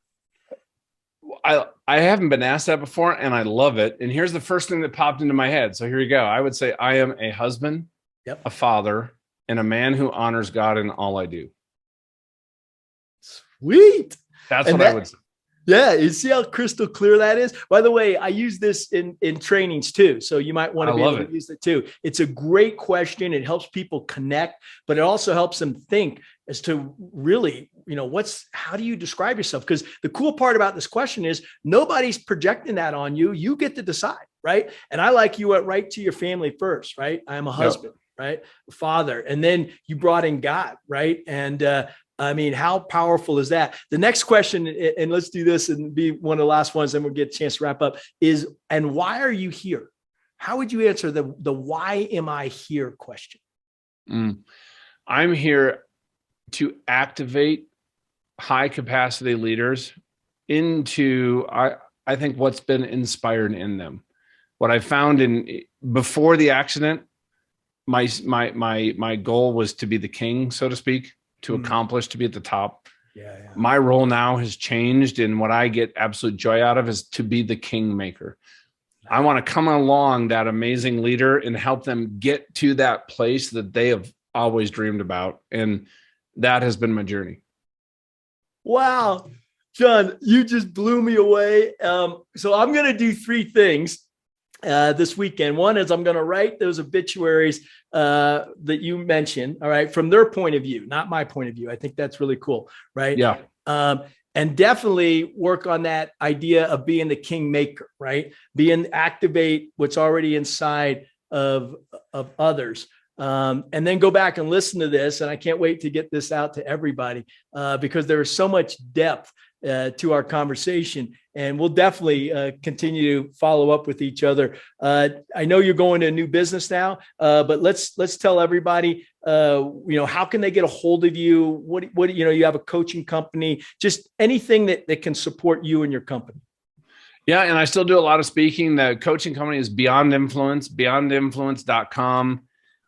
I haven't been asked that before, and I love it. And here's the first thing that popped into my head. So here you go. I would say I am a husband, a father, and a man who honors God in all I do. Sweet. That's what I would say. Yeah. You see how crystal clear that is? By the way, I use this in trainings too. So you might want to be able to use it too. It's a great question. It helps people connect, but it also helps them think as to really, how do you describe yourself? Because the cool part about this question is nobody's projecting that on you. You get to decide, right? And I like you went right to your family first, right? I'm a husband, right? A father. And then you brought in God, right? And, how powerful is that? The next question, and let's do this and be one of the last ones, then we'll get a chance to wrap up, is, and why are you here? How would you answer the why am I here question? I'm here to activate high capacity leaders into, I think, what's been inspired in them. What I found before the accident, my goal was to be the king, so to speak, to accomplish, to be at the top. Yeah. My role now has changed, and what I get absolute joy out of is to be the kingmaker. I want to come along that amazing leader and help them get to that place that they have always dreamed about. And that has been my journey. Wow. John, you just blew me away. So I'm going to do three things this weekend. One is I'm going to write those obituaries that you mentioned, all right, from their point of view, not my point of view. I think that's really cool, right? Yeah. And definitely work on that idea of being the kingmaker, right? Activate what's already inside of others. And then go back and listen to this. And I can't wait to get this out to everybody because there is so much depth to our conversation, and we'll definitely continue to follow up with each other. I know you're going to a new business now, but let's tell everybody, how can they get a hold of you? What you have a coaching company, just anything that can support you and your company. Yeah. And I still do a lot of speaking. The coaching company is Beyond Influence, beyondinfluence.com.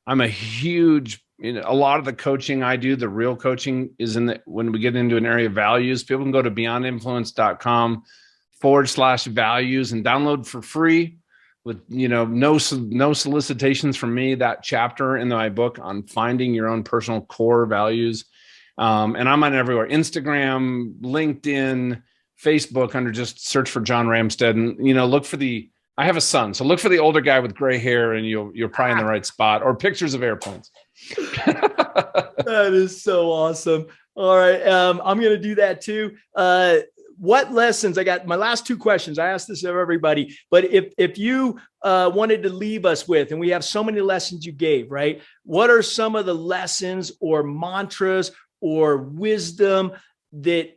I'm a huge, a lot of the coaching I do, the real coaching is when we get into an area of values, people can go to beyondinfluence.com/values and download for free with, no solicitations from me, that chapter in my book on finding your own personal core values. And I'm on everywhere, Instagram, LinkedIn, Facebook, under just search for John Ramstead, and, look for I have a son, so look for the older guy with gray hair and you're probably in the right spot, or pictures of airplanes. That is so awesome. All right. I'm going to do that too. What lessons, I got my last two questions. I asked this of everybody, but if you wanted to leave us with, and we have so many lessons you gave, right? What are some of the lessons or mantras or wisdom that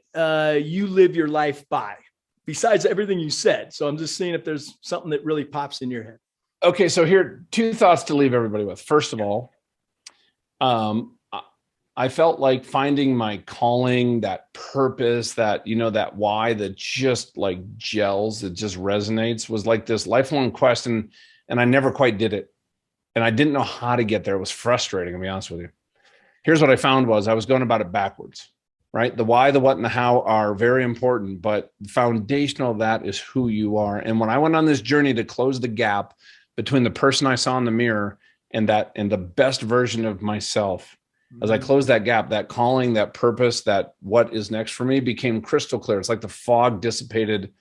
you live your life by, besides everything you said? So I'm just seeing if there's something that really pops in your head. Okay. So here, two thoughts to leave everybody with. First of all, I felt like finding my calling, that purpose, that why that just like gels, it just resonates, was like this lifelong quest. And I never quite did it. And I didn't know how to get there. It was frustrating, to be honest with you. Here's what I found was I was going about it backwards, right? The why, the what, and the how are very important, but foundational of that is who you are. And when I went on this journey to close the gap between the person I saw in the mirror and the best version of myself, as I closed that gap, that calling, that purpose, that what is next for me became crystal clear. It's like the fog dissipated.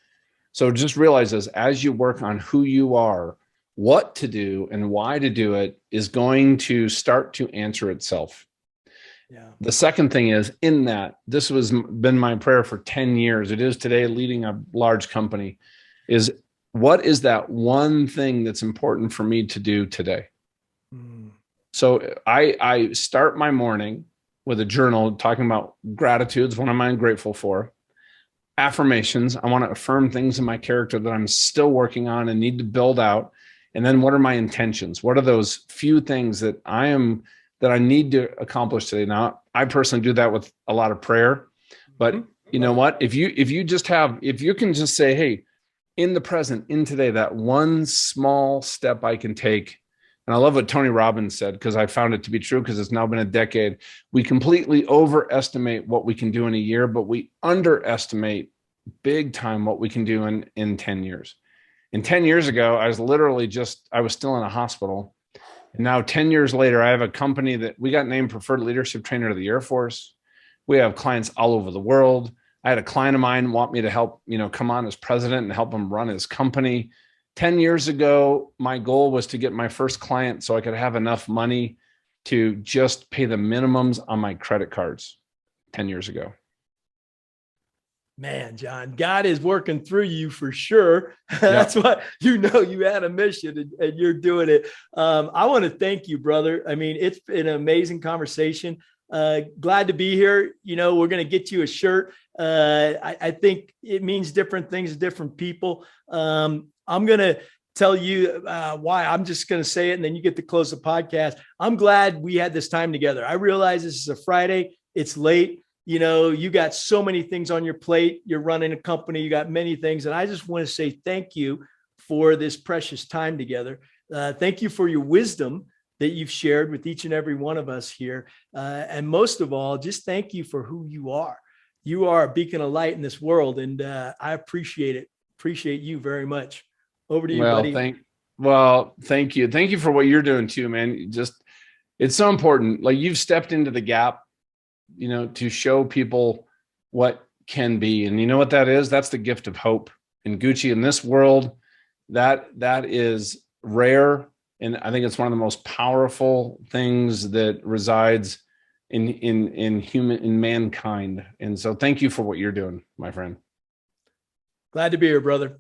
So just realize this, as you work on who you are, what to do and why to do it is going to start to answer itself. Yeah. The second thing is, in that, this has been my prayer for 10 years. It is today, leading a large company, is what is that one thing that's important for me to do today? So I start my morning with a journal talking about gratitudes. What am I grateful for? Affirmations. I want to affirm things in my character that I'm still working on and need to build out. And then what are my intentions? What are those few things that I need to accomplish today? Now, I personally do that with a lot of prayer, but you know what? If you can just say, hey, in the present, in today, that one small step I can take. And I love what Tony Robbins said, because I found it to be true, because it's now been a decade. We completely overestimate what we can do in a year, but we underestimate big time what we can do in 10 years. And 10 years ago, I was still in a hospital. And now 10 years later, I have a company that we got named preferred leadership trainer of the Air Force. We have clients all over the world. I had a client of mine want me to help, come on as president and help him run his company. 10 years ago, my goal was to get my first client so I could have enough money to just pay the minimums on my credit cards 10 years ago. Man, John, God is working through you for sure. That's why you had a mission and you're doing it. I want to thank you, brother. I mean, it's been an amazing conversation. Glad to be here. We're going to get you a shirt. I think it means different things to different people. I'm going to tell you why. I'm just going to say it, and then you get to close the podcast. I'm glad we had this time together. I realize this is a Friday. It's late. You got so many things on your plate. You're running a company. You got many things. And I just want to say thank you for this precious time together. Thank you for your wisdom. that you've shared with each and every one of us here. And most of all, just thank you for who you are. You are a beacon of light in this world, and I appreciate it. Appreciate you very much. Over to you, buddy. Thank you. Thank you for what you're doing too, man. It's so important. Like, you've stepped into the gap, to show people what can be. And you know what that is? That's the gift of hope. And Gucci, in this world, that is rare. And I think it's one of the most powerful things that resides in mankind. And so thank you for what you're doing, my friend. Glad to be here, brother.